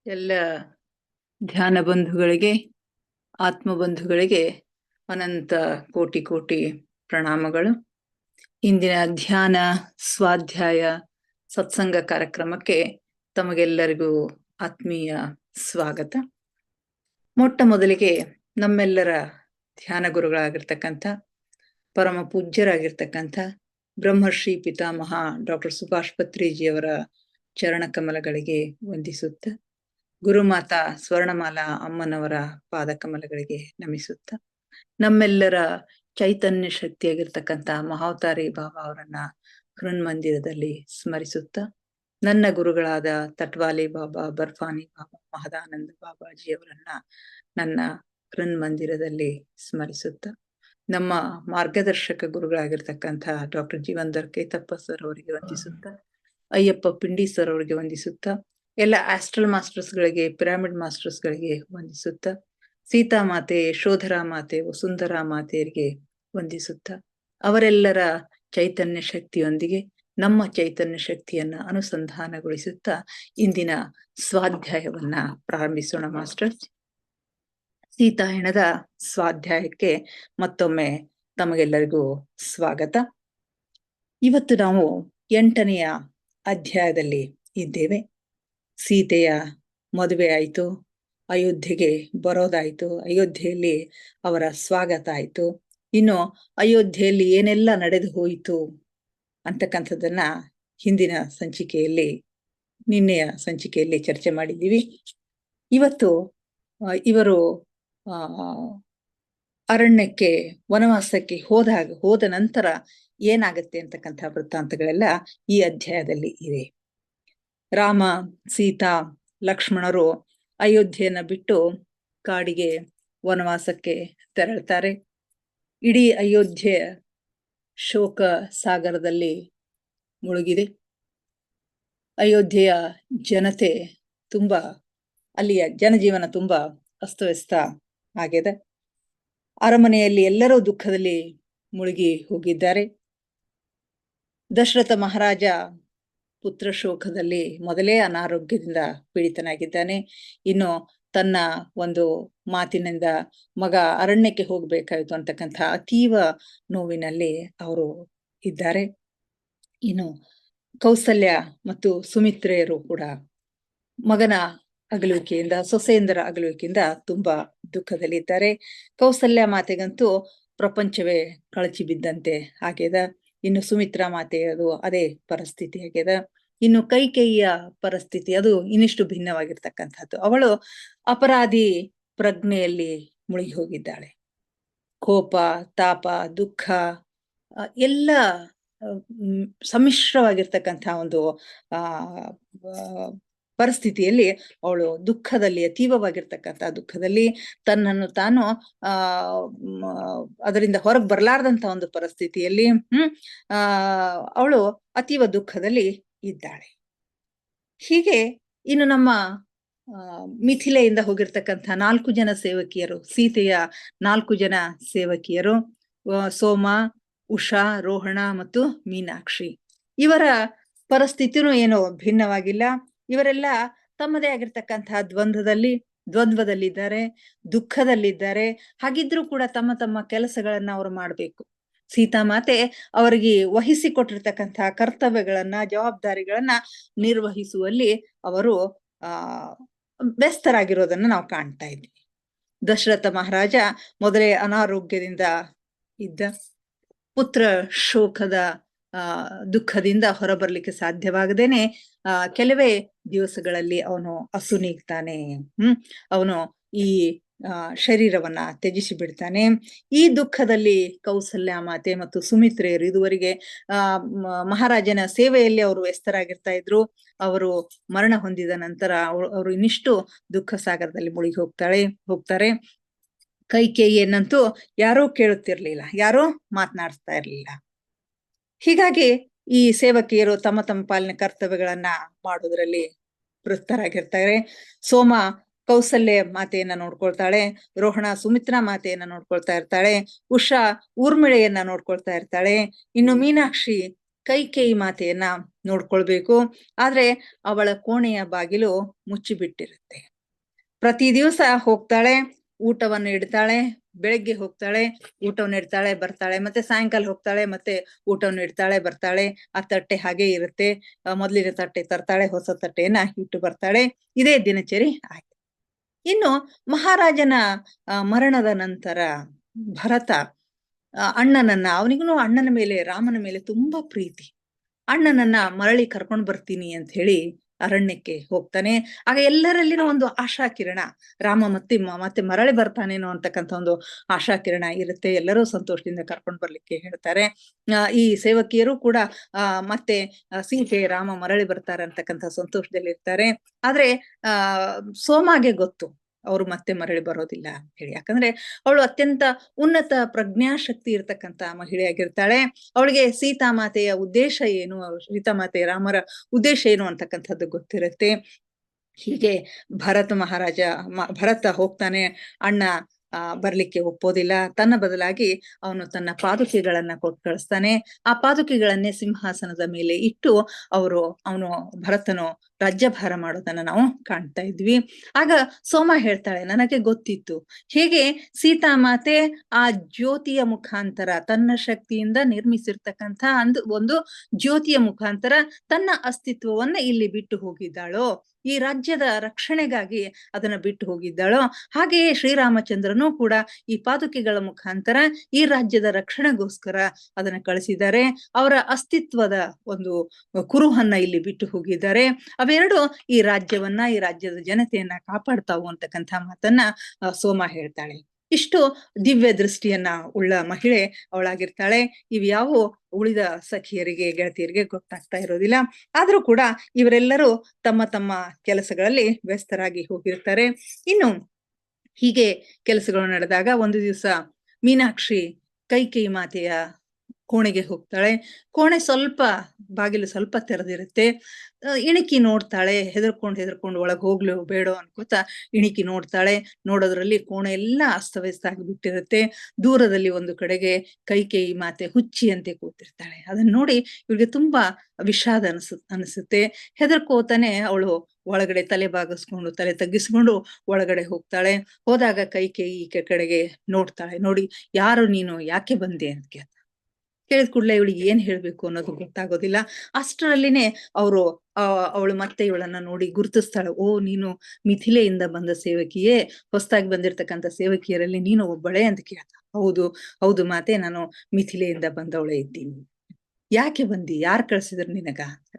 ಎಲ್ಲ ಧ್ಯಾನ ಬಂಧುಗಳಿಗೆ, ಆತ್ಮ ಬಂಧುಗಳಿಗೆ ಅನಂತ ಕೋಟಿ ಕೋಟಿ ಪ್ರಣಾಮಗಳು. ಇಂದಿನ ಧ್ಯಾನ, ಸ್ವಾಧ್ಯಾಯ, ಸತ್ಸಂಗ ಕಾರ್ಯಕ್ರಮಕ್ಕೆ ತಮಗೆಲ್ಲರಿಗೂ ಆತ್ಮೀಯ ಸ್ವಾಗತ. ಮೊಟ್ಟ ಮೊದಲಿಗೆ ನಮ್ಮೆಲ್ಲರ ಧ್ಯಾನ ಗುರುಗಳಾಗಿರ್ತಕ್ಕಂಥ ಪರಮ ಪೂಜ್ಯರಾಗಿರ್ತಕ್ಕಂಥ ಬ್ರಹ್ಮರ್ಷಿ ಪಿತಾಮಹ ಡಾಕ್ಟರ್ ಸುಭಾಷ್ ಪತ್ರಿಜಿಯವರ ಚರಣ ಕಮಲಗಳಿಗೆ ವಂದಿಸುತ್ತ, ಗುರುಮಾತಾ ಸ್ವರ್ಣಮಾಲಾ ಅಮ್ಮನವರ ಪಾದಕಮಲಗಳಿಗೆ ನಮಿಸುತ್ತ, ನಮ್ಮೆಲ್ಲರ ಚೈತನ್ಯ ಶಕ್ತಿಯಾಗಿರ್ತಕ್ಕಂಥ ಮಹಾವತಾರಿ ಬಾಬಾ ಅವರನ್ನ ಹೃನ್ಮಂದಿರದಲ್ಲಿ ಸ್ಮರಿಸುತ್ತ, ನನ್ನ ಗುರುಗಳಾದ ತಟ್ವಾಲಿ ಬಾಬಾ, ಬರ್ಫಾನಿ ಬಾಬಾ, ಮಹದಾನಂದ ಬಾಬಾಜಿಯವರನ್ನ ನನ್ನ ಹೃನ್ಮಂದಿರದಲ್ಲಿ ಸ್ಮರಿಸುತ್ತ, ನಮ್ಮ ಮಾರ್ಗದರ್ಶಕ ಗುರುಗಳಾಗಿರ್ತಕ್ಕಂಥ ಡಾಕ್ಟರ್ ಜೀವಂದರ್ ಕೇತಪ್ಪ ಸರ್ ಅವರಿಗೆ ವಂದಿಸುತ್ತ, ಅಯ್ಯಪ್ಪ ಪಿಂಡಿ ಸರ್ ಅವರಿಗೆ ವಂದಿಸುತ್ತ, ಎಲ್ಲ ಆಸ್ಟ್ರಲ್ ಮಾಸ್ಟರ್ಸ್ಗಳಿಗೆ, ಪಿರಾಮಿಡ್ ಮಾಸ್ಟರ್ಸ್ಗಳಿಗೆ ವಂದಿಸುತ್ತ, ಸೀತಾಮಾತೆ, ಯಶೋಧರಾ ಮಾತೆ, ವಸುಂಧರಾ ಮಾತೆಯರಿಗೆ ವಂದಿಸುತ್ತ, ಅವರೆಲ್ಲರ ಚೈತನ್ಯ ಶಕ್ತಿಯೊಂದಿಗೆ ನಮ್ಮ ಚೈತನ್ಯ ಶಕ್ತಿಯನ್ನ ಅನುಸಂಧಾನಗೊಳಿಸುತ್ತಾ ಇಂದಿನ ಸ್ವಾಧ್ಯಾಯವನ್ನ ಪ್ರಾರಂಭಿಸೋಣ. ಮಾಸ್ಟರ್ಸ್, ಸೀತಾಯಣದ ಸ್ವಾಧ್ಯಾಯಕ್ಕೆ ಮತ್ತೊಮ್ಮೆ ತಮಗೆಲ್ಲರಿಗೂ ಸ್ವಾಗತ. ಇವತ್ತು ನಾವು 8ನೆಯ ಅಧ್ಯಾಯದಲ್ಲಿ ಇದ್ದೇವೆ. ಸೀತೆಯ ಮದುವೆ ಆಯಿತು, ಅಯೋಧ್ಯೆಗೆ ಬರೋದಾಯಿತು, ಅಯೋಧ್ಯೆಯಲ್ಲಿ ಅವರ ಸ್ವಾಗತ ಆಯಿತು. ಇನ್ನು ಅಯೋಧ್ಯೆಯಲ್ಲಿ ಏನೆಲ್ಲ ನಡೆದು ಹೋಯಿತು ಅಂತಕ್ಕಂಥದ್ದನ್ನ ಹಿಂದಿನ ಸಂಚಿಕೆಯಲ್ಲಿ, ನಿನ್ನೆಯ ಸಂಚಿಕೆಯಲ್ಲಿ ಚರ್ಚೆ ಮಾಡಿದ್ದೀವಿ. ಇವತ್ತು ಇವರು ಅರಣ್ಯಕ್ಕೆ, ವನವಾಸಕ್ಕೆ ಹೋದ ನಂತರ ಏನಾಗತ್ತೆ ಅಂತಕ್ಕಂಥ ವೃತ್ತಾಂತಗಳೆಲ್ಲ ಈ ಅಧ್ಯಾಯದಲ್ಲಿ ಇವೆ. ರಾಮ, ಸೀತಾ, ಲಕ್ಷ್ಮಣರು ಅಯೋಧ್ಯೆಯನ್ನ ಬಿಟ್ಟು ಕಾಡಿಗೆ, ವನವಾಸಕ್ಕೆ ತೆರಳ್ತಾರೆ. ಇಡೀ ಅಯೋಧ್ಯೆ ಶೋಕ ಸಾಗರದಲ್ಲಿ ಮುಳುಗಿದೆ. ಅಯೋಧ್ಯೆಯ ಜನತೆ ತುಂಬಾ, ಅಲ್ಲಿಯ ಜನಜೀವನ ತುಂಬಾ ಅಸ್ತವ್ಯಸ್ತ ಆಗಿದೆ. ಅರಮನೆಯಲ್ಲಿ ಎಲ್ಲರೂ ದುಃಖದಲ್ಲಿ ಮುಳುಗಿ ಹೋಗಿದ್ದಾರೆ. ದಶರಥ ಮಹಾರಾಜ ಪುತ್ರ ಶೋಕದಲ್ಲಿ ಮೊದಲೇ ಅನಾರೋಗ್ಯದಿಂದ ಪೀಡಿತನಾಗಿದ್ದಾನೆ. ಇನ್ನು ತನ್ನ ಒಂದು ಮಾತಿನಿಂದ ಮಗ ಅರಣ್ಯಕ್ಕೆ ಹೋಗ್ಬೇಕಾಯ್ತು ಅಂತಕ್ಕಂಥ ಅತೀವ ನೋವಿನಲ್ಲಿ ಅವರು ಇದ್ದಾರೆ. ಇನ್ನು ಕೌಸಲ್ಯ ಮತ್ತು ಸುಮಿತ್ರೆಯರು ಕೂಡ ಮಗನ ಅಗಲುವಿಕೆಯಿಂದ, ಸೊಸೆಯಂದರ ಅಗಲುವಿಕೆಯಿಂದ ತುಂಬಾ ದುಃಖದಲ್ಲಿದ್ದಾರೆ. ಕೌಸಲ್ಯ ಮಾತೆಗಂತೂ ಪ್ರಪಂಚವೇ ಕಳಚಿ ಬಿದ್ದಂತೆ ಆಗ್ಯದ. ಇನ್ನು ಸುಮಿತ್ರಾ ಮಾತೆಯದು ಅದೇ ಪರಿಸ್ಥಿತಿ ಆಗ್ಯದ. ಇನ್ನು ಕೈಕೇಯಿಯ ಪರಿಸ್ಥಿತಿ ಅದು ಇನ್ನಿಷ್ಟು ಭಿನ್ನವಾಗಿರ್ತಕ್ಕಂಥದ್ದು. ಅವಳು ಅಪರಾಧಿ ಪ್ರಜ್ಞೆಯಲ್ಲಿ ಮುಳುಗಿ ಹೋಗಿದ್ದಾಳೆ. ಕೋಪ, ತಾಪ, ದುಃಖ ಎಲ್ಲ ಸಮ್ಮಿಶ್ರವಾಗಿರ್ತಕ್ಕಂಥ ಒಂದು ಪರಿಸ್ಥಿತಿಯಲ್ಲಿ ಅವಳು ದುಃಖದಲ್ಲಿ, ಅತೀವವಾಗಿರ್ತಕ್ಕಂಥ ದುಃಖದಲ್ಲಿ, ತನ್ನನ್ನು ತಾನು ಅದರಿಂದ ಹೊರಗೆ ಬರಲಾರ್ದಂತ ಒಂದು ಪರಿಸ್ಥಿತಿಯಲ್ಲಿ ಅವಳು ಅತೀವ ದುಃಖದಲ್ಲಿ ಇದ್ದಾಳೆ. ಹೀಗೆ ಇನ್ನು ನಮ್ಮ ಮಿಥಿಲೆಯಿಂದ ಹೋಗಿರ್ತಕ್ಕಂಥ 4 ಜನ ಸೇವಕಿಯರು, ಸೀತೆಯ 4 ಜನ ಸೇವಕಿಯರು, ಸೋಮ, ಉಷಾ, ರೋಹಣ ಮತ್ತು ಮೀನಾಕ್ಷಿ, ಇವರ ಪರಿಸ್ಥಿತಿನೂ ಏನೋ ಭಿನ್ನವಾಗಿಲ್ಲ. ಇವರೆಲ್ಲ ತಮ್ಮದೇ ಆಗಿರ್ತಕ್ಕಂತಹ ದ್ವಂದ್ವದಲ್ಲಿದ್ದಾರೆ, ದುಃಖದಲ್ಲಿದ್ದಾರೆ. ಹಾಗಿದ್ರೂ ಕೂಡ ತಮ್ಮ ತಮ್ಮ ಕೆಲಸಗಳನ್ನ ಅವರು ಮಾಡ್ಬೇಕು. ಸೀತಾಮಾತೆ ಅವರಿಗೆ ವಹಿಸಿಕೊಟ್ಟಿರ್ತಕ್ಕಂತಹ ಕರ್ತವ್ಯಗಳನ್ನ, ಜವಾಬ್ದಾರಿಗಳನ್ನ ನಿರ್ವಹಿಸುವಲ್ಲಿ ಅವರು ವ್ಯಸ್ತರಾಗಿರೋದನ್ನ ನಾವು ಕಾಣ್ತಾ ಇದ್ವಿ. ದಶರಥ ಮಹಾರಾಜ ಮೊದಲೇ ಅನಾರೋಗ್ಯದಿಂದ ಇದ್ದ, ಪುತ್ರ ಶೋಕದ ದುಃಖದಿಂದ ಹೊರಬರ್ಲಿಕ್ಕೆ ಸಾಧ್ಯವಾಗದೇನೆ ಕೆಲವೇ ದಿವಸಗಳಲ್ಲಿ ಅವನು ಅಸುನೀಗ್ತಾನೆ. ಅವನು ಈ ಶರೀರವನ್ನ ತ್ಯಜಿಸಿ ಬಿಡ್ತಾನೆ. ಈ ದುಃಖದಲ್ಲಿ ಕೌಸಲ್ಯ ಮಾತೆ ಮತ್ತು ಸುಮಿತ್ರೆಯರು ಇದುವರೆಗೆ ಮಹಾರಾಜನ ಸೇವೆಯಲ್ಲಿ ಅವರು ವ್ಯಸ್ತರಾಗಿರ್ತಾ ಇದ್ರು. ಅವರು ಮರಣ ಹೊಂದಿದ ನಂತರ ಅವರು ಇನ್ನಿಷ್ಟು ದುಃಖ ಸಾಗರದಲ್ಲಿ ಮುಳುಗಿ ಹೋಗ್ತಾರೆ. ಕೈಕೇಯಿಯನ್ನಂತೂ ಯಾರೂ ಕೇಳುತ್ತಿರ್ಲಿಲ್ಲ, ಯಾರೂ ಮಾತನಾಡಿಸ್ತಾ ಇರ್ಲಿಲ್ಲ. ಹೀಗಾಗಿ ಈ ಸೇವಕಿಯರು ತಮ್ಮ ತಮ್ಮ ಪಾಲಿನ ಕರ್ತವ್ಯಗಳನ್ನ ಮಾಡೋದ್ರಲ್ಲಿ ವೃತ್ತರಾಗಿರ್ತಾರೆ. ಸೋಮ ಕೌಸಲ್ಯ ಮಾತೆಯನ್ನ ನೋಡ್ಕೊಳ್ತಾಳೆ, ರೋಹಣ ಸುಮಿತ್ರಾ ಮಾತೆಯನ್ನ ನೋಡ್ಕೊಳ್ತಾ ಇರ್ತಾಳೆ, ಉಷಾ ಊರ್ಮಿಳೆಯನ್ನ ನೋಡ್ಕೊಳ್ತಾ ಇರ್ತಾಳೆ, ಇನ್ನು ಮೀನಾಕ್ಷಿ ಕೈಕೇಯಿ ಮಾತೆಯನ್ನ ನೋಡ್ಕೊಳ್ಬೇಕು. ಆದ್ರೆ ಅವಳ ಕೋಣೆಯ ಬಾಗಿಲು ಮುಚ್ಚಿಬಿಟ್ಟಿರುತ್ತೆ. ಪ್ರತಿ ದಿವಸ ಹೋಗ್ತಾಳೆ, ಊಟವನ್ನು ಇಡ್ತಾಳೆ. ಬೆಳಗ್ಗೆ ಹೋಗ್ತಾಳೆ, ಊಟವನ್ನು ಇಡ್ತಾಳೆ, ಬರ್ತಾಳೆ. ಮತ್ತೆ ಸಾಯಂಕಾಲ ಹೋಗ್ತಾಳೆ, ಮತ್ತೆ ಊಟವನ್ನು ಇಡ್ತಾಳೆ, ಬರ್ತಾಳೆ. ಆ ತಟ್ಟೆ ಹಾಗೆ ಇರುತ್ತೆ. ಮೊದಲಿನ ತಟ್ಟೆ ತರ್ತಾಳೆ, ಹೊಸ ತಟ್ಟೆಯನ್ನ ಇಟ್ಟು ಬರ್ತಾಳೆ. ಇದೇ ದಿನಚರಿ ಆಯ್ತು. ಇನ್ನು ಮಹಾರಾಜನ ಮರಣದ ನಂತರ ಭರತ ಅಣ್ಣನನ್ನ, ಅವನಿಗೂ ಅಣ್ಣನ ಮೇಲೆ, ರಾಮನ ಮೇಲೆ ತುಂಬಾ ಪ್ರೀತಿ. ಅಣ್ಣನನ್ನ ಮರಳಿ ಕರ್ಕೊಂಡು ಬರ್ತೀನಿ ಅಂತ ಹೇಳಿ ಅರಣ್ಯಕ್ಕೆ ಹೋಗ್ತಾನೆ. ಆಗ ಎಲ್ಲರಲ್ಲಿನೂ ಒಂದು ಆಶಾಕಿರಣ, ರಾಮ ಮತ್ತೆ ಮರಳಿ ಬರ್ತಾನೇನೋ ಅಂತಕ್ಕಂಥ ಒಂದು ಆಶಾಕಿರಣ ಇರುತ್ತೆ. ಎಲ್ಲರೂ ಸಂತೋಷದಿಂದ ಕರ್ಕೊಂಡು ಬರ್ಲಿಕ್ಕೆ ಹೇಳ್ತಾರೆ. ಈ ಸೇವಕಿಯರು ಕೂಡ ಮತ್ತೆ ಸೀತೆ ರಾಮ ಮರಳಿ ಬರ್ತಾರೆ ಅಂತಕ್ಕಂಥ ಸಂತೋಷದಲ್ಲಿ ಇರ್ತಾರೆ. ಆದ್ರೆ ಸೋಮಗೆ ಗೊತ್ತು ಅವ್ರು ಮತ್ತೆ ಮರಳಿ ಬರೋದಿಲ್ಲ ಅಂತ ಹೇಳಿ. ಯಾಕಂದ್ರೆ ಅವಳು ಅತ್ಯಂತ ಉನ್ನತ ಪ್ರಜ್ಞಾಶಕ್ತಿ ಇರ್ತಕ್ಕಂಥ ಮಹಿಳೆಯಾಗಿರ್ತಾಳೆ. ಅವಳಿಗೆ ಸೀತಾಮಾತೆಯ ಉದ್ದೇಶ ಏನು, ಸೀತಾಮಾತೆ ರಾಮರ ಉದ್ದೇಶ ಏನು ಅಂತಕ್ಕಂಥದ್ದು ಗೊತ್ತಿರುತ್ತೆ. ಹೀಗೆ ಭರತ ಹೋಗ್ತಾನೆ. ಅಣ್ಣ ಬರ್ಲಿಕ್ಕೆ ಒಪ್ಪೋದಿಲ್ಲ. ತನ್ನ ಬದಲಾಗಿ ಅವನು ತನ್ನ ಪಾದುಕೆಗಳನ್ನ ಕೊಟ್ಟು ಕಳಿಸ್ತಾನೆ. ಆ ಪಾದುಕೆಗಳನ್ನೇ ಸಿಂಹಾಸನದ ಮೇಲೆ ಇಟ್ಟು ಅವನು ಭರತನು ರಾಜ್ಯಭಾರ ಮಾಡೋದನ್ನ ನಾವು ಕಾಣ್ತಾ ಇದ್ವಿ. ಆಗ ಸೋಮ ಹೇಳ್ತಾಳೆ, ನನಗೆ ಗೊತ್ತಿತ್ತು ಹೇಗೆ ಸೀತಾಮಾತೆ ಆ ಜ್ಯೋತಿಯ ಮುಖಾಂತರ, ತನ್ನ ಶಕ್ತಿಯಿಂದ ನಿರ್ಮಿಸಿರ್ತಕ್ಕಂಥ ಒಂದು ಜ್ಯೋತಿಯ ಮುಖಾಂತರ ತನ್ನ ಅಸ್ತಿತ್ವವನ್ನ ಇಲ್ಲಿ ಬಿಟ್ಟು ಹೋಗಿದ್ದಾಳೋ, ಈ ರಾಜ್ಯದ ರಕ್ಷಣೆಗಾಗಿ ಅದನ್ನ ಬಿಟ್ಟು ಹೋಗಿದ್ದಾಳೋ, ಹಾಗೆಯೇ ಶ್ರೀರಾಮಚಂದ್ರನು ಕೂಡ ಈ ಪಾದುಕೆಗಳ ಮುಖಾಂತರ ಈ ರಾಜ್ಯದ ರಕ್ಷಣೆಗೋಸ್ಕರ ಅದನ್ನ ಕಳಿಸಿದ್ದಾರೆ. ಅವರ ಅಸ್ತಿತ್ವದ ಒಂದು ಕುರುಹನ್ನ ಇಲ್ಲಿ ಬಿಟ್ಟು ಹೋಗಿದ್ದಾರೆ. ಅವೆರಡು ಈ ರಾಜ್ಯವನ್ನ, ಈ ರಾಜ್ಯದ ಜನತೆಯನ್ನ ಕಾಪಾಡ್ತಾವು ಅಂತಕ್ಕಂಥ ಮಾತನ್ನ ಸೋಮ ಹೇಳ್ತಾಳೆ. ಇಷ್ಟು ದಿವ್ಯ ದೃಷ್ಟಿಯನ್ನ ಉಳ್ಳ ಮಹಿಳೆ ಅವಳಾಗಿರ್ತಾಳೆ. ಇವ್ಯಾವು ಉಳಿದ ಸಖಿಯರಿಗೆ, ಗೆಳತಿಯರಿಗೆ ಗೊತ್ತಾಗ್ತಾ ಇರೋದಿಲ್ಲ. ಆದ್ರೂ ಕೂಡ ಇವರೆಲ್ಲರೂ ತಮ್ಮ ತಮ್ಮ ಕೆಲಸಗಳಲ್ಲಿ ವ್ಯಸ್ತರಾಗಿ ಹೋಗಿರ್ತಾರೆ. ಇನ್ನು ಹೀಗೆ ಕೆಲಸಗಳು ನಡೆದಾಗ ಒಂದು ದಿವಸ ಮೀನಾಕ್ಷಿ ಕೈಕೇಯಿ ಮಾತೆಯ ಕೋಣೆಗೆ ಹೋಗ್ತಾಳೆ. ಕೋಣೆ ಬಾಗಿಲು ಸ್ವಲ್ಪ ತೆರೆದಿರುತ್ತೆ. ಇಣಿಕಿ ನೋಡ್ತಾಳೆ. ಹೆದರ್ಕೊಂಡು ಒಳಗೆ ಹೋಗ್ಲು ಬೇಡೋ ಅನ್ಕೋತಾ ಇಣಿಕಿ ನೋಡ್ತಾಳೆ. ನೋಡೋದ್ರಲ್ಲಿ ಕೋಣೆ ಎಲ್ಲ ಅಸ್ತವ್ಯಸ್ತ ಆಗಿಬಿಟ್ಟಿರುತ್ತೆ. ದೂರದಲ್ಲಿ ಒಂದು ಕಡೆಗೆ ಕೈಕೇಯಿ ಮಾತೆ ಹುಚ್ಚಿಯಂತೆ ಕೂತಿರ್ತಾಳೆ. ಅದನ್ನ ನೋಡಿ ಇವ್ರಿಗೆ ತುಂಬಾ ವಿಷಾದ ಅನಿಸುತ್ತೆ. ಹೆದರ್ಕೋತಾನೆ ಅವಳು ಒಳಗಡೆ ತಲೆ ತಗ್ಗಿಸ್ಕೊಂಡು ಒಳಗಡೆ ಹೋಗ್ತಾಳೆ. ಹೋದಾಗ ಕೈಕೇಯಿ ಕಡೆಗೆ ನೋಡ್ತಾಳೆ. ನೋಡಿ, ಯಾರು ನೀನು, ಯಾಕೆ ಬಂದೆ ಅಂತ ಕೇಳಿದ ಕೂಡಲೇ ಇವಳಿಗೆ ಏನ್ ಹೇಳ್ಬೇಕು ಅನ್ನೋದು ಗೊತ್ತಾಗೋದಿಲ್ಲ. ಅಷ್ಟರಲ್ಲಿನೇ ಅವಳು ಮತ್ತೆ ಇವಳನ್ನ ನೋಡಿ ಗುರುತಿಸ್ತಾಳೆ. ಓ, ನೀನು ಮಿಥಿಲೆಯಿಂದ ಬಂದ ಸೇವಕಿಯೇ, ಹೊಸದಾಗಿ ಬಂದಿರ್ತಕ್ಕಂಥ ಸೇವಕಿಯರಲ್ಲಿ ನೀನು ಒಬ್ಬಳೆ ಅಂತ ಕೇಳ್ತಾ. ಹೌದು ಮಾತೆ, ನಾನು ಮಿಥಿಲೆಯಿಂದ ಬಂದವಳೆ ಇದ್ದೀನಿ. ಯಾಕೆ ಬಂದಿ, ಯಾರು ಕಳ್ಸಿದ್ರು ನಿನಗ ಅಂತ.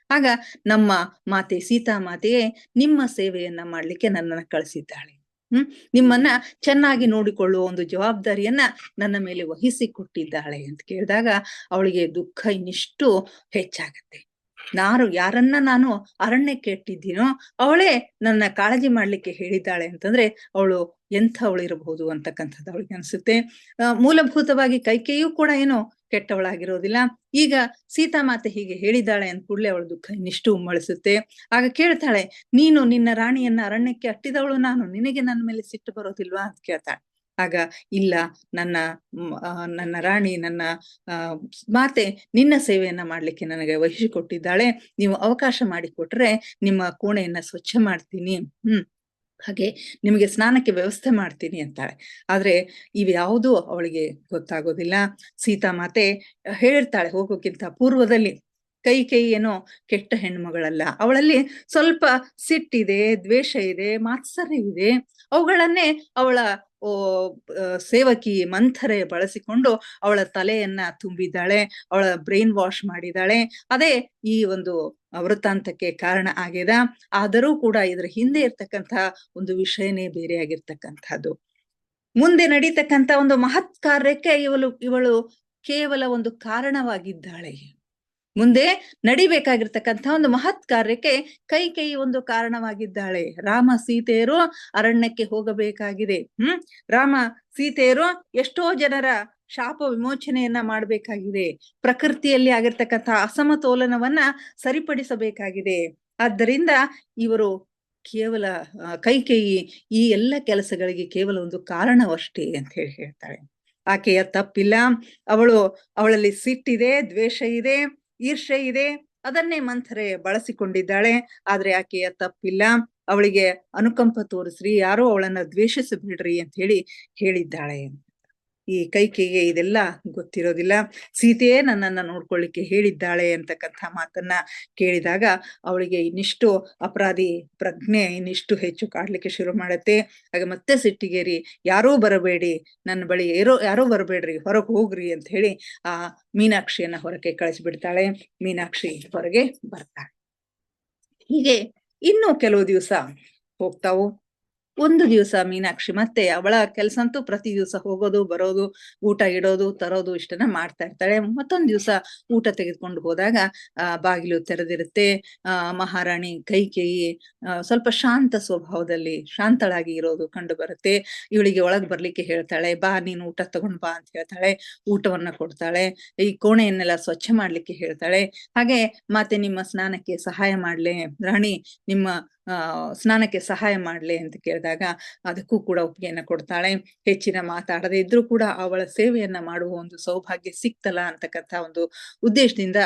ಆಗ ನಮ್ಮ ಮಾತೆ ಸೀತಾಮಾತೆಯೇ ನಿಮ್ಮ ಸೇವೆಯನ್ನ ಮಾಡ್ಲಿಕ್ಕೆ ನನ್ನನ್ನ ಕಳಿಸಿದ್ದಾಳೆ. ನಿಮ್ಮನ್ನ ಚೆನ್ನಾಗಿ ನೋಡಿಕೊಳ್ಳುವ ಒಂದು ಜವಾಬ್ದಾರಿಯನ್ನ ನನ್ನ ಮೇಲೆ ವಹಿಸಿ ಕೊಟ್ಟಿದ್ದಾಳೆ ಅಂತ ಕೇಳಿದಾಗ ಅವಳಿಗೆ ದುಃಖ ಇನ್ನಿಷ್ಟು ಹೆಚ್ಚಾಗತ್ತೆ. ಯಾರನ್ನ ನಾನು ಅರಣ್ಯಕ್ಕೆ ಇಟ್ಟಿದ್ದೀನೋ ಅವಳೇ ನನ್ನ ಕಾಳಜಿ ಮಾಡ್ಲಿಕ್ಕೆ ಹೇಳಿದ್ದಾಳೆ ಅಂತಂದ್ರೆ ಅವಳು ಎಂಥವಳು ಇರಬಹುದು ಅಂತಕ್ಕಂಥದ್ದು ಅವಳಿಗೆ ಅನ್ಸುತ್ತೆ. ಮೂಲಭೂತವಾಗಿ ಕೈಕೇಯಿಯೂ ಕೂಡ ಏನೋ ಕೆಟ್ಟವಳಾಗಿರೋದಿಲ್ಲ. ಈಗ ಸೀತಾಮಾತೆ ಹೀಗೆ ಹೇಳಿದ್ದಾಳೆ ಅಂದ ಕೂಡಲೇ ಅವಳ ದುಃಖ ಇನ್ನಿಷ್ಟು ಉಮ್ಮಳಿಸುತ್ತೆ. ಆಗ ಕೇಳ್ತಾಳೆ, ನೀನು ನಿನ್ನ ರಾಣಿಯನ್ನ ಅರಣ್ಯಕ್ಕೆ ಅಟ್ಟಿದವಳು ನಾನು, ನಿನಗೆ ನನ್ನ ಮೇಲೆ ಸಿಟ್ಟು ಬರೋದಿಲ್ವಾ ಅಂತ ಕೇಳ್ತಾಳೆ. ಆಗ ಇಲ್ಲ, ನನ್ನ ರಾಣಿ, ನನ್ನ ಮಾತೆ ನಿನ್ನ ಸೇವೆಯನ್ನ ಮಾಡ್ಲಿಕ್ಕೆ ನನಗೆ ವಹಿಸಿಕೊಟ್ಟಿದ್ದಾಳೆ. ನೀವು ಅವಕಾಶ ಮಾಡಿಕೊಟ್ರೆ ನಿಮ್ಮ ಕೋಣೆಯನ್ನ ಸ್ವಚ್ಛ ಮಾಡ್ತೀನಿ, ಹಾಗೆ ನಿಮಗೆ ಸ್ನಾನಕ್ಕೆ ವ್ಯವಸ್ಥೆ ಮಾಡ್ತೀನಿ ಅಂತಾಳೆ. ಆದ್ರೆ ಇವ್ಯಾವುದೂ ಅವಳಿಗೆ ಗೊತ್ತಾಗೋದಿಲ್ಲ. ಸೀತಾಮಾತೆ ಹೇಳಿರ್ತಾಳೆ ಹೋಗೋಕ್ಕಿಂತ ಪೂರ್ವದಲ್ಲಿ, ಕೈಕೇಯಿ ಏನೋ ಕೆಟ್ಟ ಹೆಣ್ಮಗಳಲ್ಲ, ಅವಳಲ್ಲಿ ಸ್ವಲ್ಪ ಸಿಟ್ಟಿದೆ, ದ್ವೇಷ ಇದೆ, ಮಾತ್ಸರ್ಯ ಇದೆ. ಅವುಗಳನ್ನೇ ಅವಳ ಸೇವಕಿ ಮಂಥರೆ ಬಳಸಿಕೊಂಡು ಅವಳ ತಲೆಯನ್ನ ತುಂಬಿದ್ದಾಳೆ, ಅವಳ ಬ್ರೈನ್ ವಾಶ್ ಮಾಡಿದ್ದಾಳೆ. ಅದೇ ಈ ಒಂದು ವೃತ್ತಾಂತಕ್ಕೆ ಕಾರಣ ಆಗ್ಯದ. ಆದರೂ ಕೂಡ ಇದರ ಹಿಂದೆ ಇರ್ತಕ್ಕಂಥ ಒಂದು ವಿಷಯನೇ ಬೇರೆ ಆಗಿರ್ತಕ್ಕಂಥದ್ದು. ಮುಂದೆ ನಡೀತಕ್ಕಂಥ ಒಂದು ಮಹತ್ ಕಾರ್ಯಕ್ಕೆ ಇವಳು ಕೇವಲ ಒಂದು ಕಾರಣವಾಗಿದ್ದಾಳೆ. ಮುಂದೆ ನಡಿಬೇಕಾಗಿರ್ತಕ್ಕಂಥ ಒಂದು ಮಹತ್ ಕಾರ್ಯಕ್ಕೆ ಕೈಕೇಯಿ ಒಂದು ಕಾರಣವಾಗಿದ್ದಾಳೆ. ರಾಮ ಸೀತೆಯರು ಅರಣ್ಯಕ್ಕೆ ಹೋಗಬೇಕಾಗಿದೆ. ರಾಮ ಸೀತೆಯರು ಎಷ್ಟೋ ಜನರ ಶಾಪ ವಿಮೋಚನೆಯನ್ನ ಮಾಡಬೇಕಾಗಿದೆ. ಪ್ರಕೃತಿಯಲ್ಲಿ ಆಗಿರ್ತಕ್ಕಂಥ ಅಸಮತೋಲನವನ್ನ ಸರಿಪಡಿಸಬೇಕಾಗಿದೆ. ಆದ್ದರಿಂದ ಇವರು ಕೇವಲ ಕೈಕೇಯಿ ಈ ಎಲ್ಲ ಕೆಲಸಗಳಿಗೆ ಕೇವಲ ಒಂದು ಕಾರಣವಷ್ಟೇ ಅಂತ ಹೇಳ್ತಾಳೆ. ಆಕೆಯ ತಪ್ಪಿಲ್ಲ. ಅವಳಲ್ಲಿ ಸಿಟ್ಟಿದೆ, ದ್ವೇಷ ಇದೆ. ಈರ್ಷೆ ಇದೆ, ಅದನ್ನೇ ಮಂಥರೆ ಬಳಸಿಕೊಂಡಿದ್ದಾಳೆ. ಆದ್ರೆ ಆಕೆಯ ತಪ್ಪಿಲ್ಲ. ಅವಳಿಗೆ ಅನುಕಂಪ ತೋರಿಸ್ರಿ, ಯಾರೋ ಅವಳನ್ನ ದ್ವೇಷಿಸಬೇಡ್ರಿ ಅಂತ ಹೇಳಿದ್ದಾಳೆ. ಈ ಕೈಕೆಯಿಗೆ ಇದೆಲ್ಲ ಗೊತ್ತಿರೋದಿಲ್ಲ. ಸೀತೆಯೇ ನನ್ನನ್ನ ನೋಡ್ಕೊಳ್ಳಿಕ್ಕೆ ಹೇಳಿದ್ದಾಳೆ ಅಂತಕ್ಕಂಥ ಮಾತನ್ನ ಕೇಳಿದಾಗ ಅವಳಿಗೆ ಇನ್ನಿಷ್ಟು ಅಪರಾಧಿ ಪ್ರಜ್ಞೆ ಇನ್ನಿಷ್ಟು ಹೆಚ್ಚು ಕಾಡ್ಲಿಕ್ಕೆ ಶುರು ಮಾಡತ್ತೆ. ಆಗ ಮತ್ತೆ ಸಿಟ್ಟಿಗೇರಿ, ಯಾರೂ ಬರಬೇಡಿ, ನನ್ನ ಬಳಿ ಯಾರೂ ಬರಬೇಡ್ರಿ, ಹೊರಗೆ ಹೋಗ್ರಿ ಅಂತ ಹೇಳಿ ಆ ಮೀನಾಕ್ಷಿಯನ್ನ ಹೊರಗೆ ಕಳಿಸ್ಬಿಡ್ತಾಳೆ. ಮೀನಾಕ್ಷಿ ಹೊರಗೆ ಬರ್ತಾಳೆ. ಹೀಗೆ ಇನ್ನು ಕೆಲವು ದಿವಸ ಹೋಗ್ತಾವು. ಒಂದು ದಿವಸ ಮೀನಾಕ್ಷಿ ಮತ್ತೆ ಅವಳ ಕೆಲಸ ಅಂತೂ ಪ್ರತಿ ದಿವಸ ಹೋಗೋದು ಬರೋದು, ಊಟ ಇಡೋದು ತರೋದು ಇಷ್ಟನ್ನ ಮಾಡ್ತಾ ಇರ್ತಾಳೆ. ಮತ್ತೊಂದ್ ದಿವಸ ಊಟ ತೆಗೆದುಕೊಂಡು ಹೋದಾಗ ಬಾಗಿಲು ತೆರೆದಿರುತ್ತೆ. ಮಹಾರಾಣಿ ಕೈಕೇಯಿ ಸ್ವಲ್ಪ ಶಾಂತ ಸ್ವಭಾವದಲ್ಲಿ ಶಾಂತಳಾಗಿ ಇರೋದು ಕಂಡು ಬರುತ್ತೆ. ಇವಳಿಗೆ ಒಳಗ್ ಬರ್ಲಿಕ್ಕೆ ಹೇಳ್ತಾಳೆ, ಬಾ ನೀನು ಊಟ ತಗೊಂಡ್ ಬಾ ಅಂತ ಹೇಳ್ತಾಳೆ. ಊಟವನ್ನ ಕೊಡ್ತಾಳೆ. ಈ ಕೋಣೆಯನ್ನೆಲ್ಲ ಸ್ವಚ್ಛ ಮಾಡ್ಲಿಕ್ಕೆ ಹೇಳ್ತಾಳೆ. ಹಾಗೆ ಮತ್ತೆ ನಿಮ್ಮ ಸ್ನಾನಕ್ಕೆ ಸಹಾಯ ಮಾಡ್ಲೆ ರಾಣಿ, ನಿಮ್ಮ ಸ್ನಾನಕ್ಕೆ ಸಹಾಯ ಮಾಡ್ಲೆ ಅಂತ ಕೇಳಿದಾಗ ಅದಕ್ಕೂ ಕೂಡ ಒಪ್ಪಿಗೆಯನ್ನ ಕೊಡ್ತಾಳೆ. ಹೆಚ್ಚಿನ ಮಾತಾಡದೇ ಇದ್ರೂ ಕೂಡ ಅವಳ ಸೇವೆಯನ್ನ ಮಾಡುವ ಒಂದು ಸೌಭಾಗ್ಯ ಸಿಕ್ತಲ್ಲ ಅಂತಕ್ಕಂಥ ಒಂದು ಉದ್ದೇಶದಿಂದ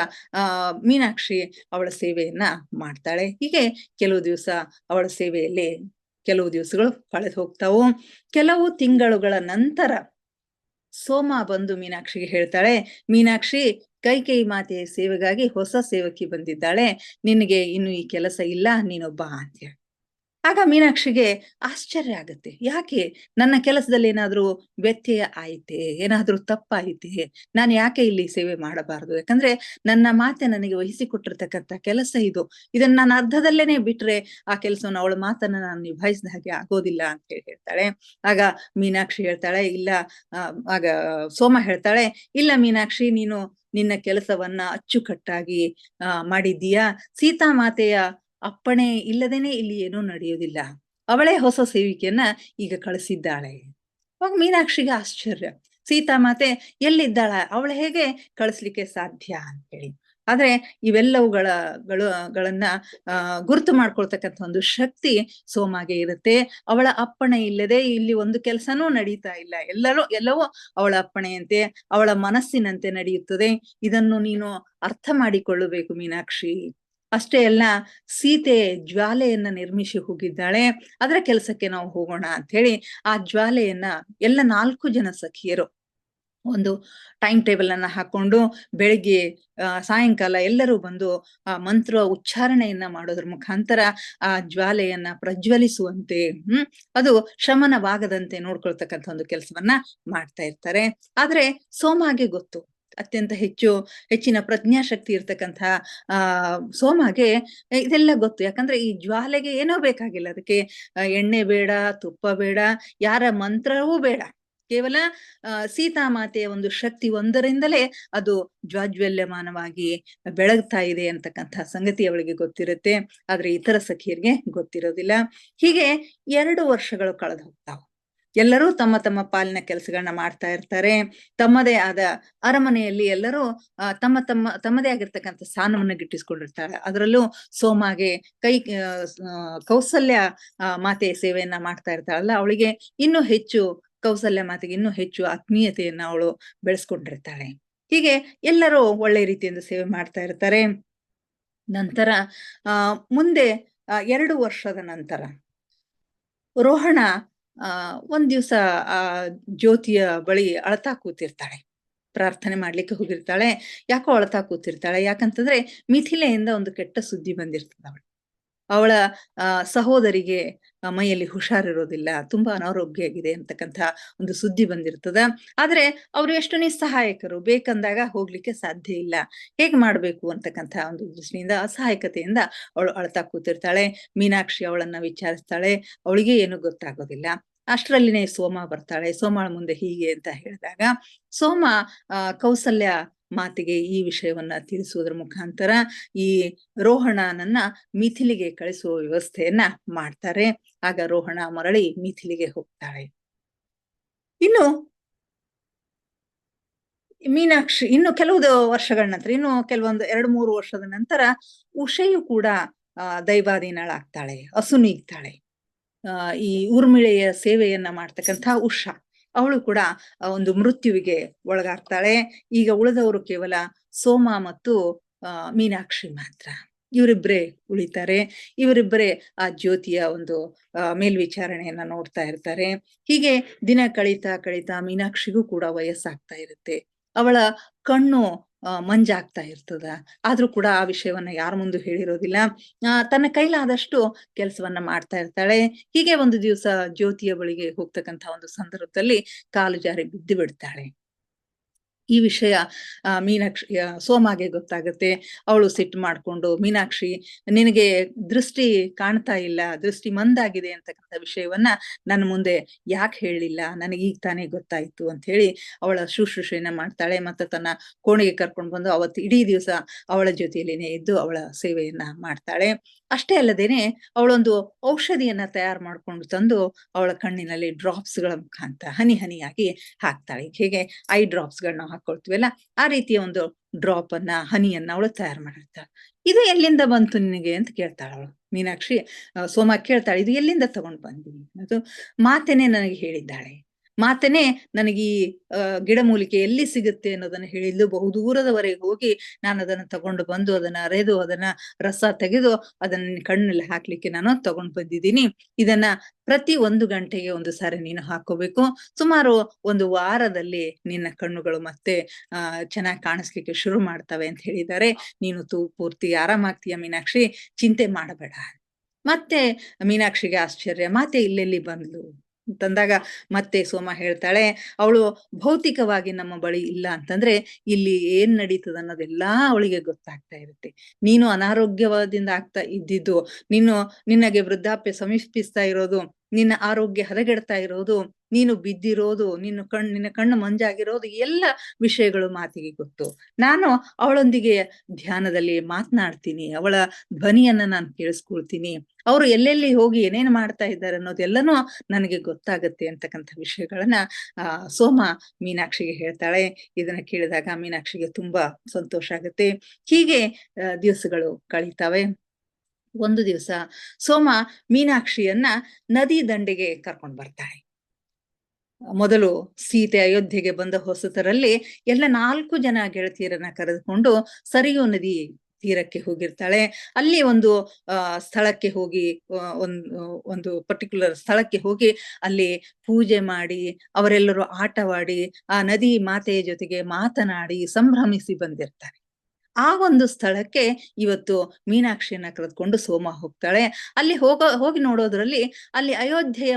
ಮೀನಾಕ್ಷಿ ಅವಳ ಸೇವೆಯನ್ನ ಮಾಡ್ತಾಳೆ. ಹೀಗೆ ಕೆಲವು ದಿವಸ ಅವಳ ಸೇವೆಯಲ್ಲಿ ಕೆಲವು ದಿವಸಗಳು ಕಳೆದು ಹೋಗ್ತಾವು. ಕೆಲವು ತಿಂಗಳುಗಳ ನಂತರ ಸೋಮ ಬಂದು ಮೀನಾಕ್ಷಿಗೆ ಹೇಳ್ತಾಳೆ, ಮೀನಾಕ್ಷಿ, ಕೈಕೇಯಿ ಮಾತೆಯ ಸೇವೆಗಾಗಿ ಹೊಸ ಸೇವಕಿ ಬಂದಿದ್ದಾಳೆ, ನಿನಗೆ ಇನ್ನು ಈ ಕೆಲಸ ಇಲ್ಲ, ನೀನೊಬ್ಬ ಅಂತ ಹೇಳಿ. ಆಗ ಮೀನಾಕ್ಷಿಗೆ ಆಶ್ಚರ್ಯ ಆಗುತ್ತೆ. ಯಾಕೆ ನನ್ನ ಕೆಲಸದಲ್ಲಿ ಏನಾದ್ರೂ ವ್ಯತ್ಯಯ ಆಯ್ತೆ, ಏನಾದ್ರೂ ತಪ್ಪಾಯ್ತೆ, ನಾನು ಯಾಕೆ ಇಲ್ಲಿ ಸೇವೆ ಮಾಡಬಾರದು? ಯಾಕಂದ್ರೆ ನನ್ನ ಮಾತೆ ನನಗೆ ವಹಿಸಿಕೊಟ್ಟಿರ್ತಕ್ಕಂಥ ಕೆಲಸ ಇದು. ಇದನ್ನ ನಾನು ಅರ್ಧದಲ್ಲೇನೆ ಬಿಟ್ರೆ ಆ ಕೆಲಸವನ್ನು, ಅವಳ ಮಾತನ್ನ ನಾನು ನಿಭಾಯಿಸಿದ ಹಾಗೆ ಆಗೋದಿಲ್ಲ ಅಂತ ಹೇಳ್ತಾಳೆ. ಆಗ ಮೀನಾಕ್ಷಿ ಹೇಳ್ತಾಳೆ, ಇಲ್ಲ ಆಗ ಸೋಮ ಹೇಳ್ತಾಳೆ, ಇಲ್ಲ ಮೀನಾಕ್ಷಿ, ನೀನು ನಿನ್ನ ಕೆಲಸವನ್ನ ಅಚ್ಚುಕಟ್ಟಾಗಿ ಮಾಡಿದ್ದೀಯಾ. ಸೀತಾಮಾತೆಯ ಅಪ್ಪಣೆ ಇಲ್ಲದೇನೆ ಇಲ್ಲಿ ಏನೂ ನಡೆಯೋದಿಲ್ಲ. ಅವಳೇ ಹೊಸ ಸೇವಿಕೆಯನ್ನ ಈಗ ಕಳಿಸಿದ್ದಾಳೆ. ಅವಾಗ ಮೀನಾಕ್ಷಿಗೆ ಆಶ್ಚರ್ಯ, ಸೀತಾಮಾತೆ ಎಲ್ಲಿದ್ದಾಳ, ಅವಳು ಹೇಗೆ ಕಳಿಸ್ಲಿಕ್ಕೆ ಸಾಧ್ಯ ಅಂತ ಹೇಳಿ. ಆದ್ರೆ ಇವೆಲ್ಲವುಗಳನ್ನ ಗುರುತು ಮಾಡ್ಕೊಳ್ತಕ್ಕಂಥ ಒಂದು ಶಕ್ತಿ ಸೋಮಾಗೆ ಇರುತ್ತೆ. ಅವಳ ಅಪ್ಪಣೆ ಇಲ್ಲದೆ ಇಲ್ಲಿ ಒಂದು ಕೆಲಸನೂ ನಡೀತಾ ಇಲ್ಲ. ಎಲ್ಲವೂ ಅವಳ ಅಪ್ಪಣೆಯಂತೆ, ಅವಳ ಮನಸ್ಸಿನಂತೆ ನಡೆಯುತ್ತದೆ. ಇದನ್ನು ನೀನು ಅರ್ಥ ಮಾಡಿಕೊಳ್ಳಬೇಕು ಮೀನಾಕ್ಷಿ. ಅಷ್ಟೇ ಅಲ್ಲ, ಸೀತೆ ಜ್ವಾಲೆಯನ್ನ ನಿರ್ಮಿಸಿ ಹೋಗಿದ್ದಾಳೆ, ಅದರ ಕೆಲಸಕ್ಕೆ ನಾವು ಹೋಗೋಣ ಅಂತ ಹೇಳಿ ಆ ಜ್ವಾಲೆಯನ್ನ ಎಲ್ಲ 4 ಜನ ಸಖಿಯರು ಒಂದು ಟೈಮ್ ಟೇಬಲ್ ಅನ್ನ ಹಾಕೊಂಡು ಬೆಳಿಗ್ಗೆ ಸಾಯಂಕಾಲ ಎಲ್ಲರೂ ಬಂದು ಆ ಮಂತ್ರ ಉಚ್ಚಾರಣೆಯನ್ನ ಮಾಡೋದ್ರ ಮುಖಾಂತರ ಆ ಜ್ವಾಲೆಯನ್ನ ಪ್ರಜ್ವಲಿಸುವಂತೆ ಅದು ಶಮನವಾಗದಂತೆ ನೋಡ್ಕೊಳ್ತಕ್ಕಂಥ ಒಂದು ಕೆಲಸವನ್ನ ಮಾಡ್ತಾ ಇರ್ತಾರೆ. ಆದ್ರೆ ಸೋಮಾಗೆ ಗೊತ್ತು, ಅತ್ಯಂತ ಹೆಚ್ಚಿನ ಪ್ರಜ್ಞಾಶಕ್ತಿ ಇರ್ತಕ್ಕಂಥ ಸೋಮಗೆ ಇದೆಲ್ಲ ಗೊತ್ತು. ಯಾಕಂದ್ರೆ ಈ ಜ್ವಾಲೆಗೆ ಏನೋ ಬೇಕಾಗಿಲ್ಲ, ಅದಕ್ಕೆ ಎಣ್ಣೆ ಬೇಡ, ತುಪ್ಪ ಬೇಡ, ಯಾರ ಮಂತ್ರವೂ ಬೇಡ. ಕೇವಲ ಸೀತಾಮಾತೆಯ ಒಂದು ಶಕ್ತಿ ಒಂದರಿಂದಲೇ ಅದು ಜ್ವಾಜ್ವಲ್ಯಮಾನವಾಗಿ ಬೆಳಗ್ತಾ ಇದೆ ಅಂತಕ್ಕಂಥ ಸಂಗತಿ ಅವಳಿಗೆ ಗೊತ್ತಿರುತ್ತೆ. ಆದ್ರೆ ಇತರ ಸಖಿಯರಿಗೆ ಗೊತ್ತಿರೋದಿಲ್ಲ. ಹೀಗೆ 2 ವರ್ಷಗಳು ಕಳೆದು ಹೋಗ್ತಾವ. ಎಲ್ಲರೂ ತಮ್ಮ ತಮ್ಮ ಪಾಲಿನ ಕೆಲಸಗಳನ್ನ ಮಾಡ್ತಾ ಇರ್ತಾರೆ. ತಮ್ಮದೇ ಆದ ಅರಮನೆಯಲ್ಲಿ ಎಲ್ಲರೂ ತಮ್ಮದೇ ಆಗಿರ್ತಕ್ಕಂಥ ಸ್ಥಾನವನ್ನ ಗಿಟ್ಟಿಸ್ಕೊಂಡಿರ್ತಾರೆ. ಅದರಲ್ಲೂ ಸೋಮಾಗೆ ಕೌಸಲ್ಯ ಮಾತೆಯ ಸೇವೆಯನ್ನ ಮಾಡ್ತಾ ಇರ್ತಾಳಲ್ಲ, ಅವಳಿಗೆ ಇನ್ನೂ ಹೆಚ್ಚು ಕೌಸಲ್ಯ ಮಾತೆಗೆ ಇನ್ನೂ ಹೆಚ್ಚು ಆತ್ಮೀಯತೆಯನ್ನ ಅವಳು ಬೆಳೆಸ್ಕೊಂಡಿರ್ತಾಳೆ. ಹೀಗೆ ಎಲ್ಲರೂ ಒಳ್ಳೆ ರೀತಿಯಿಂದ ಸೇವೆ ಮಾಡ್ತಾ ಇರ್ತಾರೆ. ನಂತರ ಮುಂದೆ 2 ವರ್ಷದ ನಂತರ ರೋಹಣ ಒಂದ್ ದಿವ್ಸ ಆ ಜ್ಯೋತಿಯ ಬಳಿ ಅಳ್ತಾ ಕೂತಿರ್ತಾಳೆ. ಪ್ರಾರ್ಥನೆ ಮಾಡ್ಲಿಕ್ಕೆ ಹೋಗಿರ್ತಾಳೆ. ಯಾಕೋ ಅಳ್ತಾ ಕೂತಿರ್ತಾಳೆ. ಯಾಕಂತಂದ್ರೆ ಮಿಥಿಲೆಯಿಂದ ಒಂದು ಕೆಟ್ಟ ಸುದ್ದಿ ಬಂದಿರ್ತದ. ಅವಳ ಸಹೋದರಿಗೆ ಮೈಯಲ್ಲಿ ಹುಷಾರಿರೋದಿಲ್ಲ, ತುಂಬಾ ಅನಾರೋಗ್ಯ ಆಗಿದೆ ಅಂತಕ್ಕಂಥ ಒಂದು ಸುದ್ದಿ ಬಂದಿರ್ತದ. ಆದ್ರೆ ಅವ್ರು ಎಷ್ಟು ನಿಸ್ಸಹಾಯಕರು, ಬೇಕಂದಾಗ ಹೋಗ್ಲಿಕ್ಕೆ ಸಾಧ್ಯ ಇಲ್ಲ. ಹೇಗ್ ಮಾಡ್ಬೇಕು ಅಂತಕ್ಕಂಥ ಒಂದು ದೃಷ್ಟಿಯಿಂದ ಅಸಹಾಯಕತೆಯಿಂದ ಅವಳು ಅಳ್ತಾ ಕೂತಿರ್ತಾಳೆ. ಮೀನಾಕ್ಷಿ ಅವಳನ್ನ ವಿಚಾರಿಸ್ತಾಳೆ, ಅವಳಿಗೆ ಏನು ಗೊತ್ತಾಗೋದಿಲ್ಲ. ಅಷ್ಟರಲ್ಲಿನೇ ಸೋಮ ಬರ್ತಾಳೆ. ಸೋಮಾಳ ಮುಂದೆ ಹೀಗೆ ಅಂತ ಹೇಳಿದಾಗ ಸೋಮ ಕೌಸಲ್ಯ ಮಾತಿಗೆ ಈ ವಿಷಯವನ್ನ ತಿಳಿಸುವುದರ ಮುಖಾಂತರ ಈ ರೋಹಣನನ್ನ ಮಿಥಿಲಿಗೆ ಕಳಿಸುವ ವ್ಯವಸ್ಥೆಯನ್ನ ಮಾಡ್ತಾರೆ. ಆಗ ರೋಹಣ ಮರಳಿ ಮಿಥಿಲಿಗೆ ಹೋಗ್ತಾಳೆ. ಇನ್ನು ಮೀನಾಕ್ಷಿ ಇನ್ನು ಕೆಲವು ವರ್ಷಗಳ ನಂತರ, ಇನ್ನು ಕೆಲವೊಂದು 2-3 ವರ್ಷದ ನಂತರ ಉಷೆಯು ಕೂಡ ದೈವಾಧೀನಳಾಗ್ತಾಳೆ, ಅಸುನೀಗ್ತಾಳೆ. ಈ ಊರ್ಮಿಳೆಯ ಸೇವೆಯನ್ನ ಮಾಡ್ತಕ್ಕಂಥ ಉಷಾ, ಅವಳು ಕೂಡ ಒಂದು ಮೃತ್ಯುವಿಗೆ ಒಳಗಾಗ್ತಾಳೆ. ಈಗ ಉಳಿದವರು ಕೇವಲ ಸೋಮ ಮತ್ತು ಮೀನಾಕ್ಷಿ ಮಾತ್ರ. ಇವರಿಬ್ಬರೇ ಉಳಿತಾರೆ. ಇವರಿಬ್ಬರೇ ಆ ಜ್ಯೋತಿಯ ಒಂದು ಮೇಲ್ವಿಚಾರಣೆಯನ್ನ ನೋಡ್ತಾ ಇರ್ತಾರೆ. ಹೀಗೆ ದಿನ ಕಳೀತಾ ಕಳೀತಾ ಮೀನಾಕ್ಷಿಗೂ ಕೂಡ ವಯಸ್ಸಾಗ್ತಾ ಇರುತ್ತೆ. ಅವಳ ಕಣ್ಣು ಮಂಜಾಗ್ತಾ ಇರ್ತದ. ಆದ್ರೂ ಕೂಡ ಆ ವಿಷಯವನ್ನ ಯಾರ ಮುಂದೂ ಹೇಳಿರೋದಿಲ್ಲ. ತನ್ನ ಕೈಲಾದಷ್ಟು ಕೆಲಸವನ್ನ ಮಾಡ್ತಾ ಇರ್ತಾಳೆ. ಹೀಗೆ ಒಂದು ದಿವಸ ಜ್ಯೋತಿಯ ಬಳಿಗೆ ಹೋಗ್ತಕ್ಕಂಥ ಒಂದು ಸಂದರ್ಭದಲ್ಲಿ ಕಾಲು ಜಾರಿ ಬಿದ್ದು ಬಿಡ್ತಾಳೆ. ಈ ವಿಷಯ ಮೀನಾಕ್ಷಿ ಸೋಮಾಗೆ ಗೊತ್ತಾಗುತ್ತೆ. ಅವಳು ಸಿಟ್ಟು ಮಾಡ್ಕೊಂಡು, ಮೀನಾಕ್ಷಿ ನಿನಗೆ ದೃಷ್ಟಿ ಕಾಣ್ತಾ ಇಲ್ಲ, ದೃಷ್ಟಿ ಮಂದಾಗಿದೆ ಅಂತಕ್ಕಂಥ ವಿಷಯವನ್ನ ನನ್ನ ಮುಂದೆ ಯಾಕೆ ಹೇಳಿಲ್ಲ, ನನಗೆ ಈಗ ತಾನೇ ಗೊತ್ತಾಯ್ತು ಅಂತ ಹೇಳಿ ಅವಳ ಶುಶ್ರೂಷೆಯನ್ನ ಮಾಡ್ತಾಳೆ. ಮತ್ತೆ ತನ್ನ ಕೋಣೆಗೆ ಕರ್ಕೊಂಡು ಬಂದು ಅವತ್ತು ಇಡೀ ದಿವಸ ಅವಳ ಜೊತೆಯಲ್ಲೇನೆ ಇದ್ದು ಅವಳ ಸೇವೆಯನ್ನ ಮಾಡ್ತಾಳೆ. ಅಷ್ಟೇ ಅಲ್ಲದೇನೆ ಅವಳೊಂದು ಔಷಧಿಯನ್ನ ತಯಾರು ಮಾಡ್ಕೊಂಡು ತಂದು ಅವಳ ಕಣ್ಣಿನಲ್ಲಿ ಡ್ರಾಪ್ಸ್ಗಳ ಮುಖಾಂತರ ಹನಿ ಹನಿಯಾಗಿ ಹಾಕ್ತಾಳೆ. ಹೇಗೆ ಐ ಡ್ರಾಪ್ಸ್ಗಳನ್ನ ನಾವು ಹಾಕೊಳ್ತೀವಲ್ಲ, ಆ ರೀತಿಯ ಒಂದು ಡ್ರಾಪ್ ಅನ್ನ ಹನಿಯನ್ನ ಅವಳು ತಯಾರು ಮಾಡಿರ್ತಾಳೆ. ಇದು ಎಲ್ಲಿಂದ ಬಂತು ನಿನಗೆ ಅಂತ ಕೇಳ್ತಾಳ ಅವಳು. ಮೀನಾಕ್ಷಿ ಸೋಮ ಕೇಳ್ತಾಳೆ, ಇದು ಎಲ್ಲಿಂದ ತಗೊಂಡ್ ಬಂದಿ? ಅದು ಮಾತೆನೆ ನನಗೆ ಹೇಳಿದ್ದಾಳೆ. ಮಾತೆನೆ ನನಗೆ ಈ ಗಿಡಮೂಲಿಕೆ ಎಲ್ಲಿ ಸಿಗುತ್ತೆ ಅನ್ನೋದನ್ನ ಹೇಳಿದ್ಲು. ಬಹುದೂರದವರೆಗೆ ಹೋಗಿ ನಾನು ಅದನ್ನ ತಗೊಂಡು ಬಂದು ಅದನ್ನ ಅರೆದು ಅದನ್ನ ರಸ ತೆಗೆದು ಅದನ್ನ ಕಣ್ಣಲ್ಲಿ ಹಾಕ್ಲಿಕ್ಕೆ ನಾನು ತಗೊಂಡು ಬಂದಿದ್ದೀನಿ. ಇದನ್ನ ಪ್ರತಿ 1 ಗಂಟೆಗೆ ಒಂದು ಸಾರಿ ನೀನು ಹಾಕೋಬೇಕು. ಸುಮಾರು 1 ವಾರದಲ್ಲಿ ನಿನ್ನ ಕಣ್ಣುಗಳು ಮತ್ತೆ ಚೆನ್ನಾಗಿ ಕಾಣಿಸ್ಲಿಕ್ಕೆ ಶುರು ಮಾಡ್ತವೆ ಅಂತ ಹೇಳಿದ್ದಾರೆ. ನೀನು ಪೂರ್ತಿ ಆರಾಮಾಗ್ತೀಯ ಮೀನಾಕ್ಷಿ, ಚಿಂತೆ ಮಾಡಬೇಡ. ಮತ್ತೆ ಮೀನಾಕ್ಷಿಗೆ ಆಶ್ಚರ್ಯ, ಮಾತೆ ಇಲ್ಲೆಲ್ಲಿ ಬಂದ್ಲು ಅಂತಂದಾಗ ಮತ್ತೆ ಸೋಮ ಹೇಳ್ತಾಳೆ, ಅವಳು ಭೌತಿಕವಾಗಿ ನಮ್ಮ ಬಳಿ ಇಲ್ಲ ಅಂತಂದ್ರೆ ಇಲ್ಲಿ ಏನ್ ನಡೀತದ ಅನ್ನೋದೆಲ್ಲಾ ಅವಳಿಗೆ ಗೊತ್ತಾಗ್ತಾ ಇರುತ್ತೆ. ನೀನು ಅನಾರೋಗ್ಯವಾದಿಂದ ಆಗ್ತಾ ಇದ್ದಿದ್ದು, ನಿನಗೆ ವೃದ್ಧಾಪ್ಯ ಸಮೀಪಿಸ್ತಾ ಇರೋದು, ನಿನ್ನ ಆರೋಗ್ಯ ಹದಗೆಡ್ತಾ ಇರೋದು, ನೀನು ಬಿದ್ದಿರೋದು, ನಿನ್ನ ಕಣ್ಣು ಮಂಜಾಗಿರೋದು, ಎಲ್ಲ ವಿಷಯಗಳು ಮಾತಿಗೆ ಗೊತ್ತು. ನಾನು ಅವಳೊಂದಿಗೆ ಧ್ಯಾನದಲ್ಲಿ ಮಾತನಾಡ್ತೀನಿ, ಅವಳ ಧ್ವನಿಯನ್ನ ನಾನು ಕೇಳಿಸ್ಕೊಳ್ತೀನಿ, ಅವರು ಎಲ್ಲೆಲ್ಲಿ ಹೋಗಿ ಏನೇನು ಮಾಡ್ತಾ ಇದ್ದಾರೆ ಅನ್ನೋದೆಲ್ಲನೂ ನನಗೆ ಗೊತ್ತಾಗತ್ತೆ ಅಂತಕ್ಕಂಥ ವಿಷಯಗಳನ್ನ ಸೋಮ ಮೀನಾಕ್ಷಿಗೆ ಹೇಳ್ತಾಳೆ. ಇದನ್ನ ಕೇಳಿದಾಗ ಮೀನಾಕ್ಷಿಗೆ ತುಂಬಾ ಸಂತೋಷ ಆಗುತ್ತೆ. ಹೀಗೆ ದಿವಸಗಳು ಕಳೀತಾವೆ. ಒಂದು ದಿವಸ ಸೋಮ ಮೀನಾಕ್ಷಿಯನ್ನ ನದಿ ದಂಡೆಗೆ ಕರ್ಕೊಂಡು ಬರ್ತಾಳೆ. ಮೊದಲು ಸೀತೆ ಅಯೋಧ್ಯೆಗೆ ಬಂದ ಹೊಸತರಲ್ಲಿ ಎಲ್ಲ 4 ಜನ ಗೆಳತಿಯರನ್ನ ಕರೆದುಕೊಂಡು ಸರಿಯೂ ನದಿ ತೀರಕ್ಕೆ ಹೋಗಿರ್ತಾಳೆ. ಅಲ್ಲಿ ಒಂದು ಸ್ಥಳಕ್ಕೆ ಹೋಗಿ ಒಂದು ಪರ್ಟಿಕ್ಯುಲರ್ ಸ್ಥಳಕ್ಕೆ ಹೋಗಿ ಅಲ್ಲಿ ಪೂಜೆ ಮಾಡಿ ಅವರೆಲ್ಲರೂ ಆಟವಾಡಿ ಆ ನದಿ ಮಾತೆಯ ಜೊತೆಗೆ ಮಾತನಾಡಿ ಸಂಭ್ರಮಿಸಿ ಬಂದಿರ್ತಾರೆ. ಆ ಒಂದು ಸ್ಥಳಕ್ಕೆ ಇವತ್ತು ಮೀನಾಕ್ಷಿಯನ್ನ ಕರೆದುಕೊಂಡು ಸೋಮ ಹೋಗ್ತಾಳೆ. ಅಲ್ಲಿ ಹೋಗಿ ನೋಡೋದ್ರಲ್ಲಿ ಅಲ್ಲಿ ಅಯೋಧ್ಯೆಯ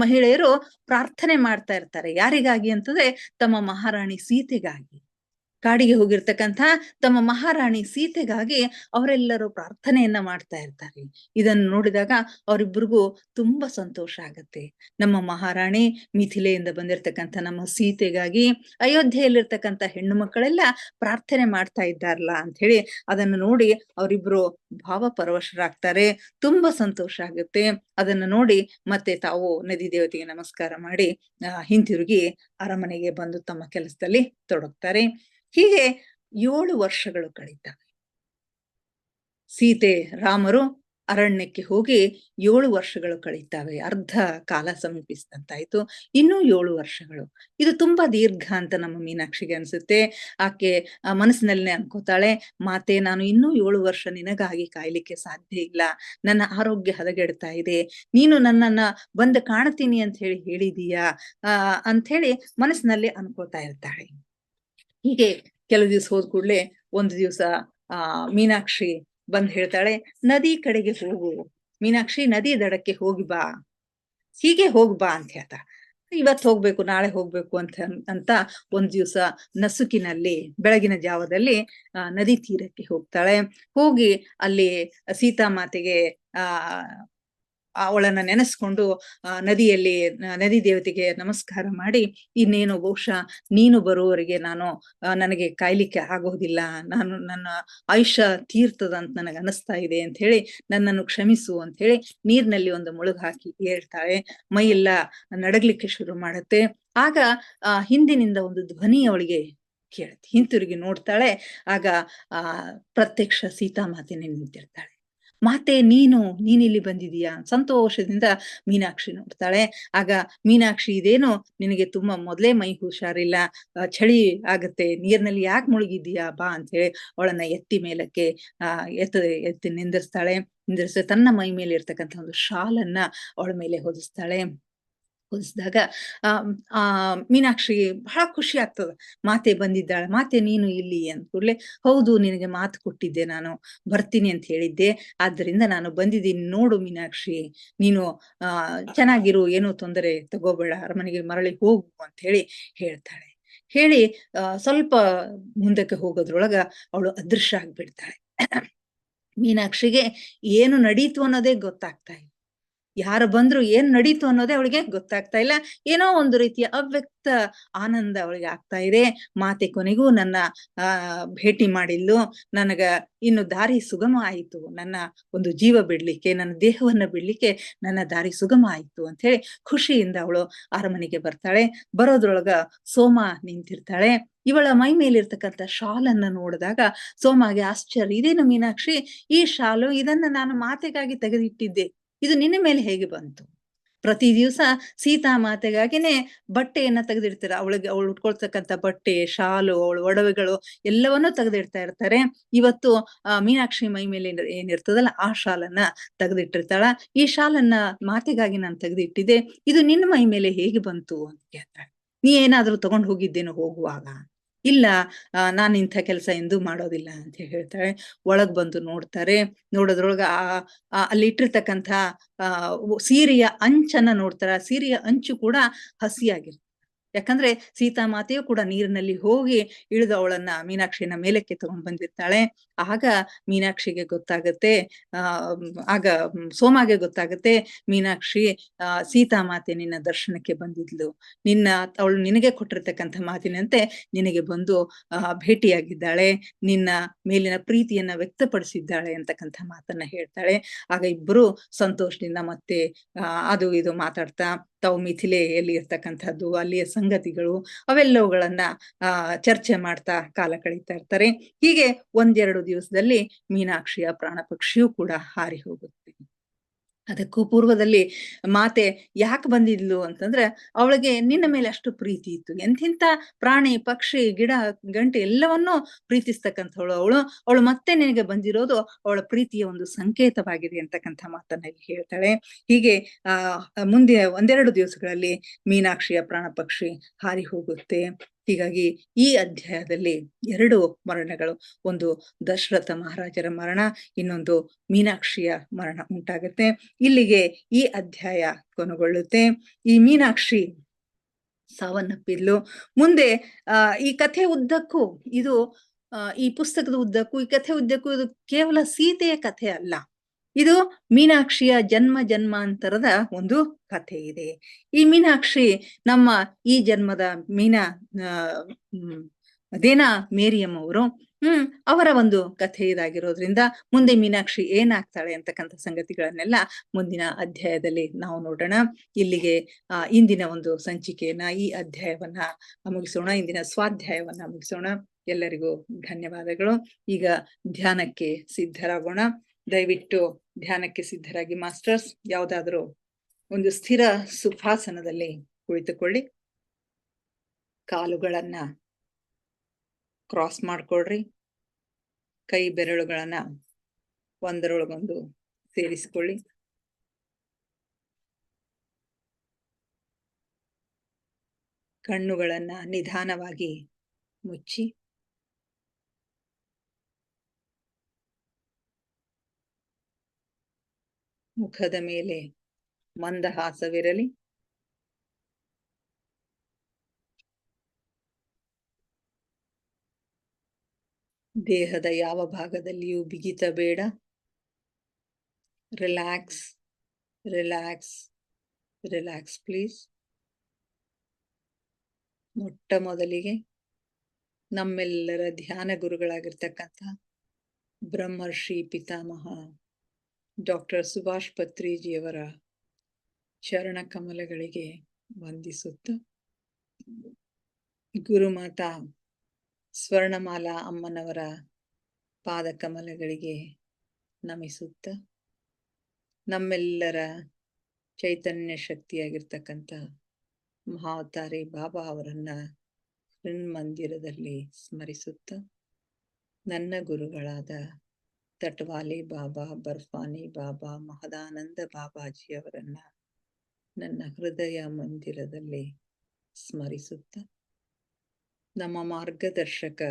ಮಹಿಳೆಯರು ಪ್ರಾರ್ಥನೆ ಮಾಡ್ತಾ ಇರ್ತಾರೆ. ಯಾರಿಗಾಗಿ ಅಂತಂದ್ರೆ ತಮ್ಮ ಮಹಾರಾಣಿ ಸೀತೆಗಾಗಿ. ಕಾಡಿಗೆ ಹೋಗಿರ್ತಕ್ಕಂಥ ತಮ್ಮ ಮಹಾರಾಣಿ ಸೀತೆಗಾಗಿ ಅವರೆಲ್ಲರೂ ಪ್ರಾರ್ಥನೆಯನ್ನ ಮಾಡ್ತಾ ಇರ್ತಾರೆ. ಇದನ್ನು ನೋಡಿದಾಗ ಅವರಿಬ್ಬರಿಗೂ ತುಂಬಾ ಸಂತೋಷ ಆಗತ್ತೆ. ನಮ್ಮ ಮಹಾರಾಣಿ ಮಿಥಿಲೆಯಿಂದ ಬಂದಿರತಕ್ಕಂಥ ನಮ್ಮ ಸೀತೆಗಾಗಿ ಅಯೋಧ್ಯೆಯಲ್ಲಿರ್ತಕ್ಕಂಥ ಹೆಣ್ಣು ಮಕ್ಕಳೆಲ್ಲ ಪ್ರಾರ್ಥನೆ ಮಾಡ್ತಾ ಇದ್ದಾರಲ್ಲ ಅಂತ ಹೇಳಿ ಅದನ್ನು ನೋಡಿ ಅವರಿಬ್ರು ಭಾವ ಪರವಶರಾಗ್ತಾರೆ. ತುಂಬಾ ಸಂತೋಷ ಆಗುತ್ತೆ. ಅದನ್ನು ನೋಡಿ ಮತ್ತೆ ತಾವು ನದಿ ದೇವತೆಗೆ ನಮಸ್ಕಾರ ಮಾಡಿ ಹಿಂತಿರುಗಿ ಅರಮನೆಗೆ ಬಂದು ತಮ್ಮ ಕೆಲಸದಲ್ಲಿ ತೊಡಗ್ತಾರೆ. ಹೀಗೆ 7 ವರ್ಷಗಳು ಕಳೀತವೆ. ಸೀತೆ ರಾಮರು ಅರಣ್ಯಕ್ಕೆ ಹೋಗಿ 7 ವರ್ಷಗಳು ಕಳೀತಾವೆ. ಅರ್ಧ ಕಾಲ ಸಮೀಪಿಸಿದಂತಾಯ್ತು. ಇನ್ನೂ 7 ವರ್ಷಗಳು. ಇದು ತುಂಬಾ ದೀರ್ಘ ಅಂತ ನಮ್ಮ ಮೀನಾಕ್ಷಿಗೆ ಅನ್ಸುತ್ತೆ. ಆಕೆ ಮನಸ್ಸಿನಲ್ಲೇ ಅನ್ಕೋತಾಳೆ, ಮಾತೆ ನಾನು ಇನ್ನೂ 7 ವರ್ಷ ನಿನಗಾಗಿ ಕಾಯ್ಲಿಕ್ಕೆ ಸಾಧ್ಯ ಇಲ್ಲ. ನನ್ನ ಆರೋಗ್ಯ ಹದಗೆಡ್ತಾ ಇದೆ. ನೀನು ನನ್ನನ್ನ ಬಂದು ಕಾಣ್ತೀನಿ ಅಂತ ಹೇಳಿದೀಯಾ ಅಂತ ಹೇಳಿ ಮನಸ್ಸಿನಲ್ಲಿ ಅನ್ಕೋತಾ ಇರ್ತಾಳೆ. ಹೀಗೆ ಕೆಲವು ದಿವಸ ಹೋದ ಕೂಡ್ಲೆ ಒಂದು ದಿವಸ ಮೀನಾಕ್ಷಿ ಬಂದ್ ಹೇಳ್ತಾಳೆ, ನದಿ ಕಡೆಗೆ ಹೋಗು ಮೀನಾಕ್ಷಿ, ನದಿ ದಡಕ್ಕೆ ಹೋಗಿ ಬಾ, ಹೀಗೆ ಹೋಗ್ಬಾ ಅಂತ ಹೇಳ್ತಾಳೆ. ಇವತ್ತು ಹೋಗ್ಬೇಕು ನಾಳೆ ಹೋಗ್ಬೇಕು ಅಂತ ಒಂದ್ ದಿವಸ ನಸುಕಿನಲ್ಲಿ ಬೆಳಗಿನ ಜಾವದಲ್ಲಿ ನದಿ ತೀರಕ್ಕೆ ಹೋಗ್ತಾಳೆ. ಹೋಗಿ ಅಲ್ಲಿ ಸೀತಾಮಾತೆಗೆ ಅವಳನ್ನ ನೆನೆಸ್ಕೊಂಡು ನದಿಯಲ್ಲಿ ನದಿ ದೇವತೆಗೆ ನಮಸ್ಕಾರ ಮಾಡಿ, ಇನ್ನೇನು ಬಹುಶಃ ನೀನು ಬರುವವರೆಗೆ ನನಗೆ ಕಾಯ್ಲಿಕ್ಕೆ ಆಗೋದಿಲ್ಲ, ನನ್ನ ಆಯುಷ್ಯ ತೀರ್ತದ ಅಂತ ನನಗೆ ಅನಿಸ್ತಾ ಇದೆ ಅಂತ ಹೇಳಿ ನನ್ನನ್ನು ಕ್ಷಮಿಸು ಅಂತ ಹೇಳಿ ನೀರಿನಲ್ಲಿ ಒಂದು ಮುಳುಗು ಹಾಕಿ ಹೇಳ್ತಾಳೆ. ಮೈಯೆಲ್ಲ ನಡಗ್ಲಿಕ್ಕೆ ಶುರು ಮಾಡುತ್ತೆ. ಆಗ ಹಿಂದಿನಿಂದ ಒಂದು ಧ್ವನಿ ಅವಳಿಗೆ ಕೇಳುತ್ತೆ. ಹಿಂತಿರುಗಿ ನೋಡ್ತಾಳೆ. ಆಗ ಪ್ರತ್ಯಕ್ಷ ಸೀತಾಮಾತೆನೇ ನಿಂತಿರ್ತಾಳೆ. ಮಾತೆ ನೀನಿಲ್ಲಿ ಬಂದಿದೀಯಾ? ಸಂತೋಷದಿಂದ ಮೀನಾಕ್ಷಿ ನೋಡ್ತಾಳೆ. ಆಗ ಮೀನಾಕ್ಷಿ, ಇದೇನು ನಿನಗೆ ತುಂಬಾ ಮೊದಲೇ ಮೈ ಹುಷಾರಿಲ್ಲ, ಚಳಿ ಆಗತ್ತೆ, ನೀರಿನಲ್ಲಿ ಯಾಕೆ ಮುಳುಗಿದ್ದೀಯಾ, ಬಾ ಅಂತ ಹೇಳಿ ಅವಳನ್ನ ಎತ್ತಿ ಮೇಲಕ್ಕೆ ಎತ್ತಿ ನಿಂದಿರಿಸಿ ತನ್ನ ಮೈ ಮೇಲೆ ಇರ್ತಕ್ಕಂಥ ಒಂದು ಶಾಲನ್ನ ಅವಳ ಮೇಲೆ ಹೊದಿಸ್ತಾಳೆ. ಹೊದಿಸಿದಾಗ ಮೀನಾಕ್ಷಿಗೆ ಬಹಳ ಖುಷಿ ಆಗ್ತದ. ಮಾತೆ ಬಂದಿದ್ದಾಳೆ, ಮಾತೆ ನೀನು ಇಲ್ಲಿ ಅಂದ ಕೂಡ್ಲೆ, ಹೌದು, ನಿನಗೆ ಮಾತು ಕೊಟ್ಟಿದ್ದೆ, ನಾನು ಬರ್ತೀನಿ ಅಂತ ಹೇಳಿದ್ದೆ, ಆದ್ದರಿಂದ ನಾನು ಬಂದಿದ್ದೀನಿ, ನೋಡು ಮೀನಾಕ್ಷಿ, ನೀನು ಚೆನ್ನಾಗಿರು, ಏನೂ ತೊಂದರೆ ತಗೋಬೇಡ, ಅರಮನೆಗೆ ಮರಳಿ ಹೋಗು ಅಂತ ಹೇಳಿ ಹೇಳ್ತಾಳೆ. ಹೇಳಿ ಸ್ವಲ್ಪ ಮುಂದಕ್ಕೆ ಹೋಗೋದ್ರೊಳಗ ಅವಳು ಅದೃಶ್ಯ ಆಗ್ಬಿಡ್ತಾಳೆ. ಮೀನಾಕ್ಷಿಗೆ ಏನು ನಡೀತು ಅನ್ನೋದೇ ಗೊತ್ತಾಗ್ತಾ ಇಲ್ಲ. ಯಾರು ಬಂದ್ರು ಏನ್ ನಡೀತು ಅನ್ನೋದೇ ಅವಳಿಗೆ ಗೊತ್ತಾಗ್ತಾ ಇಲ್ಲ. ಏನೋ ಒಂದು ರೀತಿಯ ಅವ್ಯಕ್ತ ಆನಂದ ಅವಳಿಗೆ ಆಗ್ತಾ ಇದೆ. ಮಾತೆ ಕೊನೆಗೂ ನನ್ನ ಭೇಟಿ ಮಾಡಿದ್ಲು, ನನಗ ಇನ್ನು ದಾರಿ ಸುಗಮ ಆಯಿತು, ನನ್ನ ಒಂದು ಜೀವ ಬಿಡ್ಲಿಕ್ಕೆ, ನನ್ನ ದೇಹವನ್ನ ಬಿಡ್ಲಿಕ್ಕೆ ನನ್ನ ದಾರಿ ಸುಗಮ ಆಯಿತು ಅಂತ ಹೇಳಿ ಖುಷಿಯಿಂದ ಅವಳು ಅರಮನೆಗೆ ಬರ್ತಾಳೆ. ಬರೋದ್ರೊಳಗ ಸೋಮ ನಿಂತಿರ್ತಾಳೆ. ಇವಳ ಮೈ ಮೇಲಿರ್ತಕ್ಕಂಥ ಶಾಲನ್ನ ನೋಡಿದಾಗ ಸೋಮಗೆ ಆಶ್ಚರ್ಯ, ಇದೇನು ಮೀನಾಕ್ಷಿ, ಈ ಶಾಲು, ಇದನ್ನ ನಾನು ಮಾತೆಗಾಗಿ ತೆಗೆದಿಟ್ಟಿದ್ದೆ, ಇದು ನಿನ್ನ ಮೇಲೆ ಹೇಗೆ ಬಂತು? ಪ್ರತಿ ದಿವಸ ಸೀತಾ ಮಾತೆಗಾಗಿನೇ ಬಟ್ಟೆಯನ್ನ ತೆಗೆದಿಡ್ತಾರೆ. ಅವಳು ಉಟ್ಕೊಳ್ತಕ್ಕಂಥ ಬಟ್ಟೆ, ಶಾಲು, ಅವಳ ಒಡವೆಗಳು ಎಲ್ಲವನ್ನೂ ತೆಗೆದಿಡ್ತಾ ಇರ್ತಾರೆ. ಇವತ್ತು ಮೀನಾಕ್ಷಿ ಮೈ ಮೇಲೆ ಏನಿರ್ತದಲ್ಲ ಆ ಶಾಲನ್ನ ತೆಗೆದಿಟ್ಟಿರ್ತಾಳ. ಈ ಶಾಲನ್ನ ಮಾತೆಗಾಗಿ ನಾನು ತೆಗೆದಿಟ್ಟಿದ್ದೆ, ಇದು ನಿನ್ನ ಮೈ ಮೇಲೆ ಹೇಗೆ ಬಂತು ಅಂತ ಕೇಳ್ತಾಳೆ. ನೀ ಏನಾದ್ರೂ ತಗೊಂಡು ಹೋಗಿದ್ದೇನೋ ಹೋಗುವಾಗ? ಇಲ್ಲ, ನಾನು ಇಂಥ ಕೆಲಸ ಎಂದೂ ಮಾಡೋದಿಲ್ಲ ಅಂತ ಹೇಳ್ತಾಳೆ. ಒಳಗ್ ಬಂದು ನೋಡ್ತಾರೆ. ನೋಡೋದ್ರೊಳಗ ಅಲ್ಲಿ ಇಟ್ಟಿರ್ತಕ್ಕಂಥ ಸೀರೆಯ ಅಂಚನ್ನ ನೋಡ್ತಾರ. ಸೀರೆಯ ಅಂಚು ಕೂಡ ಹಸಿಯಾಗಿರ್ತದೆ. ಯಾಕಂದ್ರೆ ಸೀತಾಮಾತೆಯು ಕೂಡ ನೀರಿನಲ್ಲಿ ಹೋಗಿ ಇಳಿದು ಅವಳನ್ನ, ಮೀನಾಕ್ಷಿನ ಮೇಲಕ್ಕೆ ತಗೊಂಡ್ ಬಂದಿರ್ತಾಳೆ. ಆಗ ಮೀನಾಕ್ಷಿಗೆ ಗೊತ್ತಾಗತ್ತೆ, ಆಗ ಸೋಮಗೆ ಗೊತ್ತಾಗತ್ತೆ, ಮೀನಾಕ್ಷಿ, ಸೀತಾಮಾತೆ ನಿನ್ನ ದರ್ಶನಕ್ಕೆ ಬಂದಿದ್ಲು, ಅವಳು ನಿನಗೆ ಕೊಟ್ಟಿರ್ತಕ್ಕಂಥ ಮಾತಿನಂತೆ ನಿನಗೆ ಬಂದು ಭೇಟಿಯಾಗಿದ್ದಾಳೆ, ನಿನ್ನ ಮೇಲಿನ ಪ್ರೀತಿಯನ್ನ ವ್ಯಕ್ತಪಡಿಸಿದ್ದಾಳೆ ಅಂತಕ್ಕಂಥ ಮಾತನ್ನ ಹೇಳ್ತಾಳೆ. ಆಗ ಇಬ್ಬರು ಸಂತೋಷದಿಂದ ಮತ್ತೆ ಅದು ಇದು ಮಾತಾಡ್ತಾ ತಾವು ಮಿಥಿಲೆಯಲ್ಲಿ ಇರ್ತಕ್ಕಂಥದ್ದು, ಅಲ್ಲಿಯ ಸಂಗತಿಗಳು ಅವೆಲ್ಲವುಗಳನ್ನ ಚರ್ಚೆ ಮಾಡ್ತಾ ಕಾಲ ಕಳೀತಾ ಇರ್ತಾರೆ. ಹೀಗೆ 1-2 ದಿವಸದಲ್ಲಿ ಮೀನಾಕ್ಷಿಯ ಪ್ರಾಣ ಪಕ್ಷಿಯೂ ಕೂಡ ಹಾರಿ ಹೋಗುತ್ತೆ. ಅದಕ್ಕೂ ಪೂರ್ವದಲ್ಲಿ ಮಾತೆ ಯಾಕೆ ಬಂದಿದ್ಲು ಅಂತಂದ್ರೆ, ಅವಳಿಗೆ ನಿನ್ನ ಮೇಲೆ ಅಷ್ಟು ಪ್ರೀತಿ ಇತ್ತು. ಎಂಥಿಂಥ ಪ್ರಾಣಿ, ಪಕ್ಷಿ, ಗಿಡ, ಗಂಟೆ ಎಲ್ಲವನ್ನೂ ಪ್ರೀತಿಸ್ತಕ್ಕಂಥವಳು ಅವಳು ಮತ್ತೆ ನಿನಗೆ ಬಂದಿರೋದು ಅವಳ ಪ್ರೀತಿಯ ಒಂದು ಸಂಕೇತವಾಗಿದೆ ಅಂತಕ್ಕಂಥ ಮಾತನ್ನ ಇಲ್ಲಿ ಹೇಳ್ತಾಳೆ. ಹೀಗೆ ಮುಂದೆ 1-2 ದಿವಸಗಳಲ್ಲಿ ಮೀನಾಕ್ಷಿಯ ಪ್ರಾಣ ಪಕ್ಷಿ ಹಾರಿ ಹೋಗುತ್ತೆ. ಹೀಗಾಗಿ ಈ ಅಧ್ಯಾಯದಲ್ಲಿ 2 ಮರಣಗಳು, ಒಂದು ದಶರಥ ಮಹಾರಾಜರ ಮರಣ, ಇನ್ನೊಂದು ಮೀನಾಕ್ಷಿಯ ಮರಣ ಉಂಟಾಗುತ್ತೆ. ಇಲ್ಲಿಗೆ ಈ ಅಧ್ಯಾಯ ಕೊನೆಗೊಳ್ಳುತ್ತೆ. ಈ ಮೀನಾಕ್ಷಿ ಸಾವನ್ನಪ್ಪಿದ್ಲು. ಮುಂದೆ ಈ ಕಥೆ ಉದ್ದಕ್ಕೂ ಇದು ಈ ಪುಸ್ತಕದ ಉದ್ದಕ್ಕೂ, ಈ ಕಥೆ ಉದ್ದಕ್ಕೂ ಇದು ಕೇವಲ ಸೀತೆಯ ಕಥೆ ಅಲ್ಲ, ಇದು ಮೀನಾಕ್ಷಿಯ ಜನ್ಮ ಜನ್ಮಾಂತರದ ಒಂದು ಕಥೆ ಇದೆ. ಈ ಮೀನಾಕ್ಷಿ ನಮ್ಮ ಈ ಜನ್ಮದ ದೇನಾ ಮೇರಿಯಮ್ ಅವರು ಅವರ ಒಂದು ಕಥೆ ಇದಾಗಿರೋದ್ರಿಂದ ಮುಂದೆ ಮೀನಾಕ್ಷಿ ಏನಾಗ್ತಾಳೆ ಅಂತಕ್ಕಂಥ ಸಂಗತಿಗಳನ್ನೆಲ್ಲ ಮುಂದಿನ ಅಧ್ಯಾಯದಲ್ಲಿ ನಾವು ನೋಡೋಣ. ಇಲ್ಲಿಗೆ ಇಂದಿನ ಒಂದು ಸಂಚಿಕೆಯನ್ನ, ಈ ಅಧ್ಯಾಯವನ್ನ ಮುಗಿಸೋಣ, ಇಂದಿನ ಸ್ವಾಧ್ಯಾಯವನ್ನ ಮುಗಿಸೋಣ. ಎಲ್ಲರಿಗೂ ಧನ್ಯವಾದಗಳು. ಈಗ ಧ್ಯಾನಕ್ಕೆ ಸಿದ್ಧರಾಗೋಣ. ದಯವಿಟ್ಟು ಧ್ಯಾನಕ್ಕೆ ಸಿದ್ಧರಾಗಿ ಮಾಸ್ಟರ್ಸ್. ಯಾವುದಾದ್ರೂ ಒಂದು ಸ್ಥಿರ ಸುಖಾಸನದಲ್ಲಿ ಕುಳಿತುಕೊಳ್ಳಿ. ಕಾಲುಗಳನ್ನ ಕ್ರಾಸ್ ಮಾಡ್ಕೊಳ್ರಿ. ಕೈ ಬೆರಳುಗಳನ್ನ ಒಂದರೊಳಗೊಂದು ಸೇರಿಸಿಕೊಳ್ಳಿ. ಕಣ್ಣುಗಳನ್ನ ನಿಧಾನವಾಗಿ ಮುಚ್ಚಿ ಮುಖದ ಮೇಲೆ ಮಂದಹಾಸವಿರಲಿ. ದೇಹದ ಯಾವ ಭಾಗದಲ್ಲಿಯೂ ಬಿಗಿತ ಬೇಡ. Relax, relax, relax please. ಮೊಟ್ಟ ಮೊದಲಿಗೆ ನಮ್ಮೆಲ್ಲರ ಧ್ಯಾನ ಗುರುಗಳಾಗಿರ್ತಕ್ಕಂಥ ಬ್ರಹ್ಮರ್ಷಿ ಪಿತಾಮಹ ಡಾಕ್ಟರ್ ಸುಭಾಷ್ ಪತ್ರಿಜಿಯವರ ಚರಣ ಕಮಲಗಳಿಗೆ ವಂದಿಸುತ್ತ, ಗುರುಮಾತಾ ಸ್ವರ್ಣಮಾಲಾ ಅಮ್ಮನವರ ಪಾದ ಕಮಲಗಳಿಗೆ ನಮಿಸುತ್ತ, ನಮ್ಮೆಲ್ಲರ ಚೈತನ್ಯ ಶಕ್ತಿಯಾಗಿರ್ತಕ್ಕಂಥ ಮಹಾವತಾರಿ ಬಾಬಾ ಅವರನ್ನ ಮಂದಿರದಲ್ಲಿ ಸ್ಮರಿಸುತ್ತ, ನನ್ನ ಗುರುಗಳಾದ ತಟ್ವಾಲಿ ಬಾಬಾ, ಬರ್ಫಾನಿ ಬಾಬಾ, ಮಹದಾನಂದ ಬಾಬಾಜಿಯವರನ್ನ ನನ್ನ ಹೃದಯ ಮಂದಿರದಲ್ಲಿ ಸ್ಮರಿಸುತ್ತ, ನಮ್ಮ ಮಾರ್ಗದರ್ಶಕ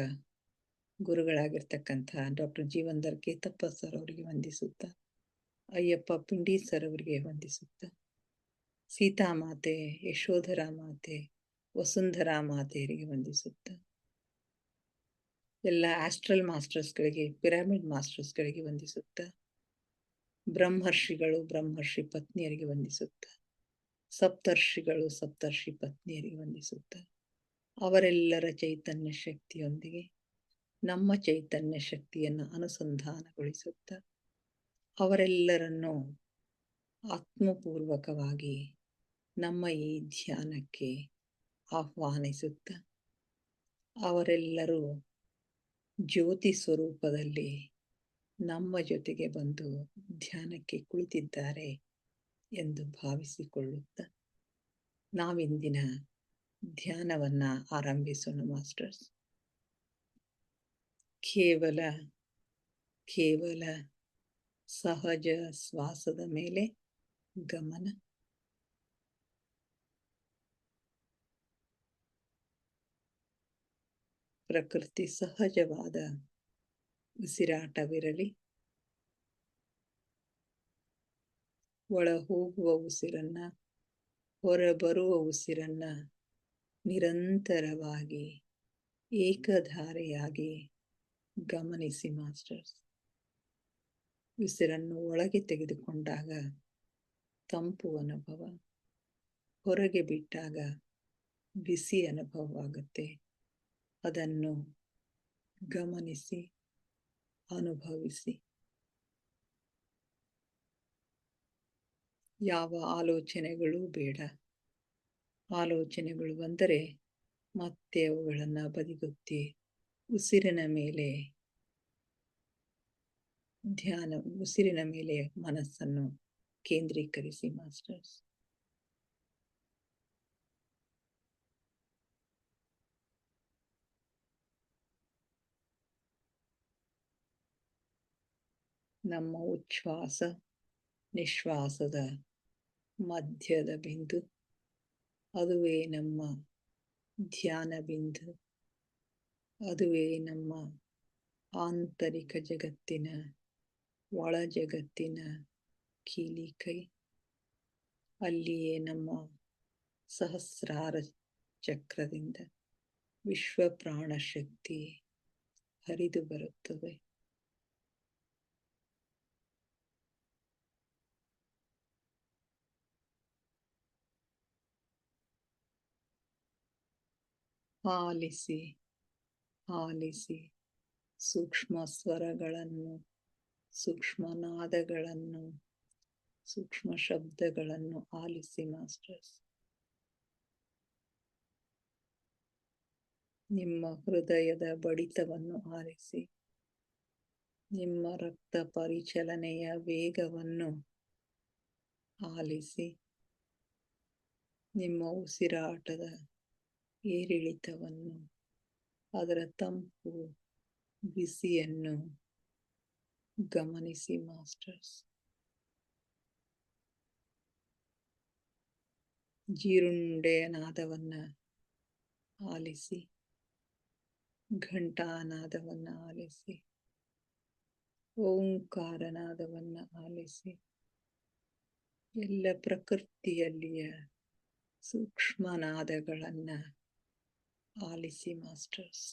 ಗುರುಗಳಾಗಿರ್ತಕ್ಕಂಥ ಡಾಕ್ಟರ್ ಜೀವನ್ಧರ್ ಕೇತಪ್ಪ ಸರ್ ಅವರಿಗೆ ವಂದಿಸುತ್ತ, ಅಯ್ಯಪ್ಪ ಪಿಂಡಿ ಸರ್ ಅವರಿಗೆ ವಂದಿಸುತ್ತ, ಸೀತಾಮಾತೆ, ಯಶೋಧರಾ ಮಾತೆ, ವಸುಂಧರಾ ಮಾತೆಯರಿಗೆ ವಂದಿಸುತ್ತ, ಎಲ್ಲ ಆಸ್ಟ್ರಲ್ ಮಾಸ್ಟರ್ಸ್ಗಳಿಗೆ, ಪಿರಮಿಡ್ ಮಾಸ್ಟರ್ಸ್ಗಳಿಗೆ ವಂದಿಸುತ್ತ, ಬ್ರಹ್ಮರ್ಷಿಗಳು, ಬ್ರಹ್ಮರ್ಷಿ ಪತ್ನಿಯರಿಗೆ ವಂದಿಸುತ್ತ, ಸಪ್ತರ್ಷಿಗಳು, ಸಪ್ತರ್ಷಿ ಪತ್ನಿಯರಿಗೆ ವಂದಿಸುತ್ತ, ಅವರೆಲ್ಲರ ಚೈತನ್ಯ ಶಕ್ತಿಯೊಂದಿಗೆ ನಮ್ಮ ಚೈತನ್ಯ ಶಕ್ತಿಯನ್ನು ಅನುಸಂಧಾನಗೊಳಿಸುತ್ತ, ಅವರೆಲ್ಲರನ್ನು ಆತ್ಮಪೂರ್ವಕವಾಗಿ ನಮ್ಮ ಈ ಧ್ಯಾನಕ್ಕೆ ಆಹ್ವಾನಿಸುತ್ತ, ಅವರೆಲ್ಲರೂ ಜ್ಯೋತಿ ಸ್ವರೂಪದಲ್ಲಿ ನಮ್ಮ ಜೊತೆಗೆ ಬಂದು ಧ್ಯಾನಕ್ಕೆ ಕುಳಿತಿದ್ದಾರೆ ಎಂದು ಭಾವಿಸಿಕೊಳ್ಳುತ್ತ ನಾವಿಂದಿನ ಧ್ಯಾನವನ್ನ ಆರಂಭಿಸೋಣ ಮಾಸ್ಟರ್ಸ್. ಕೇವಲ ಸಹಜ ಶ್ವಾಸದ ಮೇಲೆ ಗಮನ. ಪ್ರಕೃತಿ ಸಹಜವಾದ ಉಸಿರಾಟವಿರಲಿ. ಒಳ ಹೋಗುವ ಉಸಿರನ್ನ, ಹೊರಬರುವ ಉಸಿರನ್ನ ನಿರಂತರವಾಗಿ ಏಕಧಾರೆಯಾಗಿ ಗಮನಿಸಿ ಮಾಸ್ಟರ್ಸ್. ಉಸಿರನ್ನು ಒಳಗೆ ತೆಗೆದುಕೊಂಡಾಗ ತಂಪು ಅನುಭವ, ಹೊರಗೆ ಬಿಟ್ಟಾಗ ಬಿಸಿ ಅನುಭವವಾಗುತ್ತೆ. ಅದನ್ನು ಗಮನಿಸಿ, ಅನುಭವಿಸಿ. ಯಾವ ಆಲೋಚನೆಗಳು ಬೇಡ. ಆಲೋಚನೆಗಳು ಬಂದರೆ ಮತ್ತೆ ಅವುಗಳನ್ನು ಬದಿಗೊತ್ತಿ ಉಸಿರಿನ ಮೇಲೆ ಧ್ಯಾನ, ಉಸಿರಿನ ಮೇಲೆ ಮನಸ್ಸನ್ನು ಕೇಂದ್ರೀಕರಿಸಿ ಮಾಸ್ಟರ್ಸ್. ನಮ್ಮ ಉಚ್ಛ್ವಾಸ ನಿಶ್ವಾಸದ ಮಧ್ಯದ ಬಿಂದು, ಅದುವೇ ನಮ್ಮ ಧ್ಯಾನ ಬಿಂದು. ಅದುವೇ ನಮ್ಮ ಆಂತರಿಕ ಜಗತ್ತಿನ, ಒಳ ಜಗತ್ತಿನ ಕೀಲಿಕೈ. ಅಲ್ಲಿಯೇ ನಮ್ಮ ಸಹಸ್ರಾರ ಚಕ್ರದಿಂದ ವಿಶ್ವ ಪ್ರಾಣ ಶಕ್ತಿ ಹರಿದು ಬರುತ್ತದೆ. ಆಲಿಸಿ ಆಲಿಸಿ ಸೂಕ್ಷ್ಮ ಸ್ವರಗಳನ್ನು, ಸೂಕ್ಷ್ಮ ನಾದಗಳನ್ನು, ಸೂಕ್ಷ್ಮ ಶಬ್ದಗಳನ್ನು ಆಲಿಸಿ ಮಾಸ್ಟರ್ಸ್. ನಿಮ್ಮ ಹೃದಯದ ಬಡಿತವನ್ನು ಆಲಿಸಿ, ನಿಮ್ಮ ರಕ್ತ ಪರಿಚಲನೆಯ ವೇಗವನ್ನು ಆಲಿಸಿ, ನಿಮ್ಮ ಉಸಿರಾಟದ ಏರಿಳಿತವನ್ನು, ಅದರ ತಂಪು ಬಿಸಿಯನ್ನು ಗಮನಿಸಿ ಮಾಸ್ಟರ್ಸ್. ಜೀರುಂಡೆಯ ನಾದವನ್ನು ಆಲಿಸಿ, ಘಂಟಾನಾದವನ್ನು ಆಲಿಸಿ, ಓಂಕಾರನಾದವನ್ನು ಆಲಿಸಿ. ಎಲ್ಲ ಪ್ರಕೃತಿಯಲ್ಲಿಯ ಸೂಕ್ಷ್ಮನಾದಗಳನ್ನು ಆಲಿಸಿ ಮಾಸ್ಟರ್ಸ್.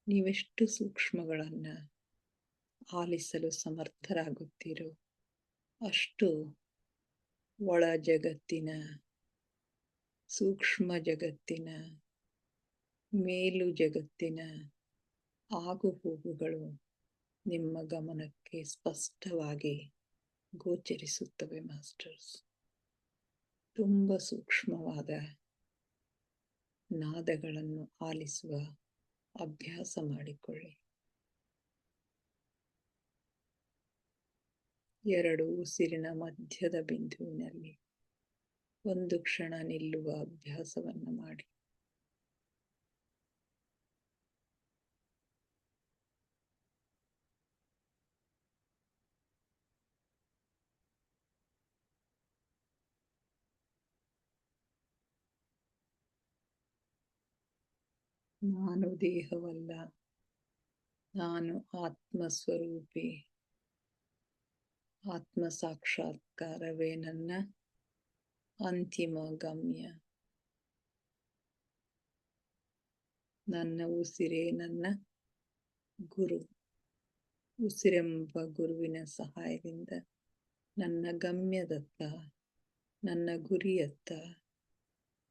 ನೀವೆಷ್ಟು ಸೂಕ್ಷ್ಮಗಳನ್ನು ಆಲಿಸಲು ಸಮರ್ಥರಾಗುತ್ತೀರೋ ಅಷ್ಟು ಒಳ ಜಗತ್ತಿನ, ಸೂಕ್ಷ್ಮ ಜಗತ್ತಿನ, ಮೇಲು ಜಗತ್ತಿನ ಆಗುಹೋಗುಗಳು ನಿಮ್ಮ ಗಮನಕ್ಕೆ ಸ್ಪಷ್ಟವಾಗಿ ಗೋಚರಿಸುತ್ತವೆ ಮಾಸ್ಟರ್ಸ್. ತುಂಬ ಸೂಕ್ಷ್ಮವಾದ ನಾದಗಳನ್ನು ಆಲಿಸುವ ಅಭ್ಯಾಸ ಮಾಡಿಕೊಳ್ಳಿ. ಎರಡು ಉಸಿರಿನ ಮಧ್ಯದ ಬಿಂದುವಿನಲ್ಲಿ ಒಂದು ಕ್ಷಣ ನಿಲ್ಲುವ ಅಭ್ಯಾಸವನ್ನು ಮಾಡಿ. ನಾನು ದೇಹವಲ್ಲ, ನಾನು ಆತ್ಮಸ್ವರೂಪಿ. ಆತ್ಮ ಸಾಕ್ಷಾತ್ಕಾರವೇ ನನ್ನ ಅಂತಿಮ ಗಮ್ಯ. ನನ್ನ ಉಸಿರೇ ನನ್ನ ಗುರು. ಉಸಿರೆಂಬ ಗುರುವಿನ ಸಹಾಯದಿಂದ ನನ್ನ ಗಮ್ಯದತ್ತ, ನನ್ನ ಗುರಿಯತ್ತ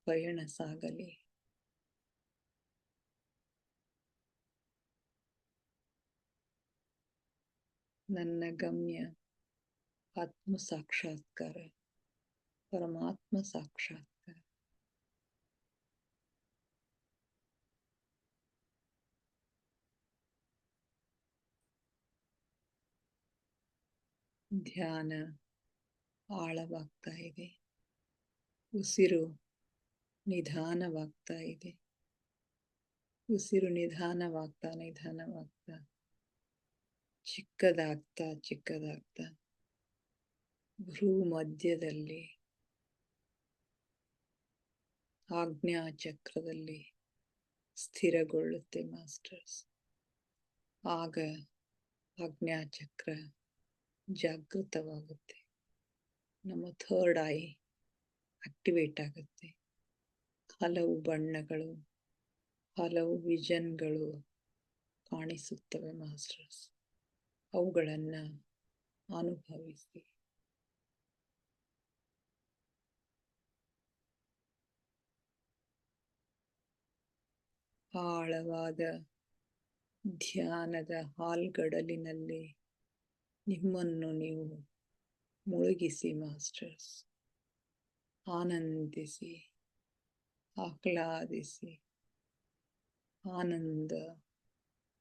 ಪಯಣ ಸಾಗಲಿ. ನನ್ನ ಗಮ್ಯ ಆತ್ಮ ಸಾಕ್ಷಾತ್ಕಾರ, ಪರಮಾತ್ಮ ಸಾಕ್ಷಾತ್ಕಾರ. ಧ್ಯಾನ ಆಳವಾಗ್ತಾ ಇದೆ. ಉಸಿರು ನಿಧಾನವಾಗ್ತಾ ಇದೆ. ಉಸಿರು ನಿಧಾನವಾಗ್ತಾ ನಿಧಾನವಾಗ್ತಾ ಚಿಕ್ಕದಾಗ್ತಾ ಚಿಕ್ಕದಾಗ್ತಾ ಭ್ರೂ ಮಧ್ಯದಲ್ಲಿ ಆಜ್ಞಾ ಚಕ್ರದಲ್ಲಿ ಸ್ಥಿರಗೊಳ್ಳುತ್ತೆ ಮಾಸ್ಟರ್ಸ್. ಆಗ ಆಜ್ಞಾ ಚಕ್ರ ಜಾಗೃತವಾಗುತ್ತೆ. ನಮ್ಮ ಥರ್ಡ್ ಐ ಆಕ್ಟಿವೇಟ್ ಆಗುತ್ತೆ. ಹಲವು ಬಣ್ಣಗಳು, ಹಲವು ವಿಷನ್ಗಳು ಕಾಣಿಸುತ್ತವೆ ಮಾಸ್ಟರ್ಸ್. ಅವುಗಳನ್ನು ಅನುಭವಿಸಿ. ಆಳವಾದ ಧ್ಯಾನದ ಹಾಲ್ಗಡಲಿನಲ್ಲಿ ನಿಮ್ಮನ್ನು ನೀವು ಮುಳುಗಿಸಿ ಮಾಸ್ಟರ್ಸ್. ಆನಂದಿಸಿ, ಆಹ್ಲಾದಿಸಿ, ಆನಂದ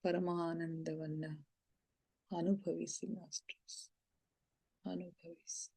ಪರಮಾನಂದವನ್ನು ಅನುಭವಿಸಿ ಮಾಸ್ಟರ್ಸ್, ಅನುಭವಿಸಿ.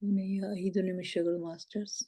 ಕೊನೆಯ 5 ನಿಮಿಷಗಳು ಮಾಸ್ಟರ್ಸ್.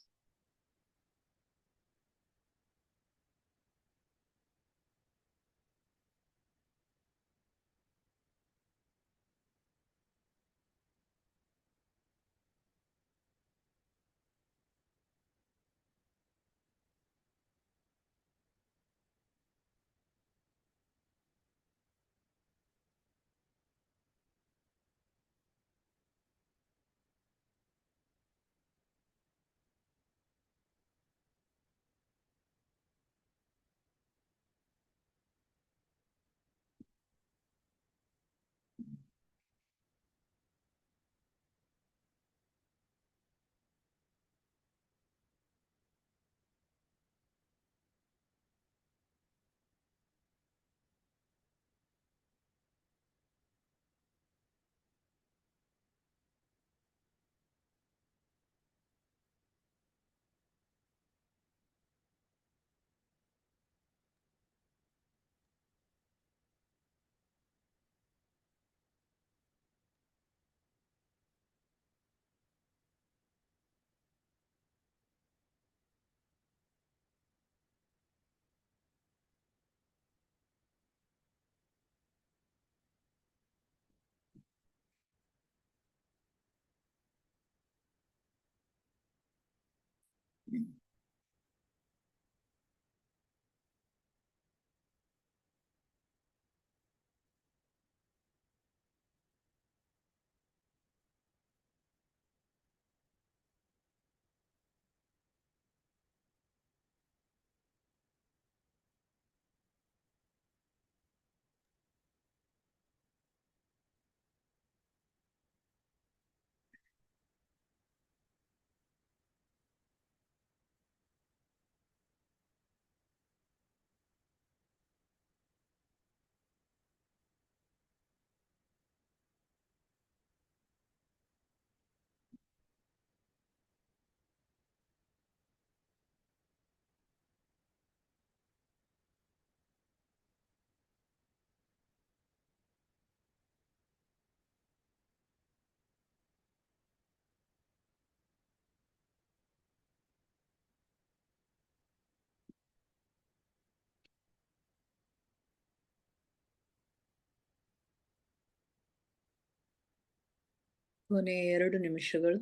ಕೊನೆಯ 2 ನಿಮಿಷಗಳು.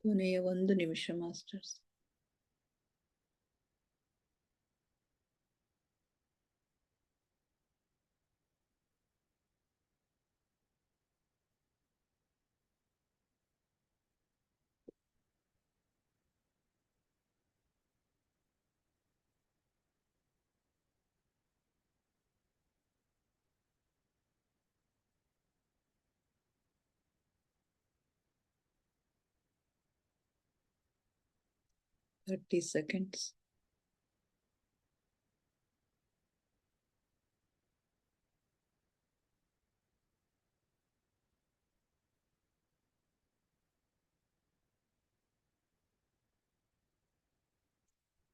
1 ನಿಮಿಷ ಮಾಸ್ಟರ್ಸ್. 30 seconds.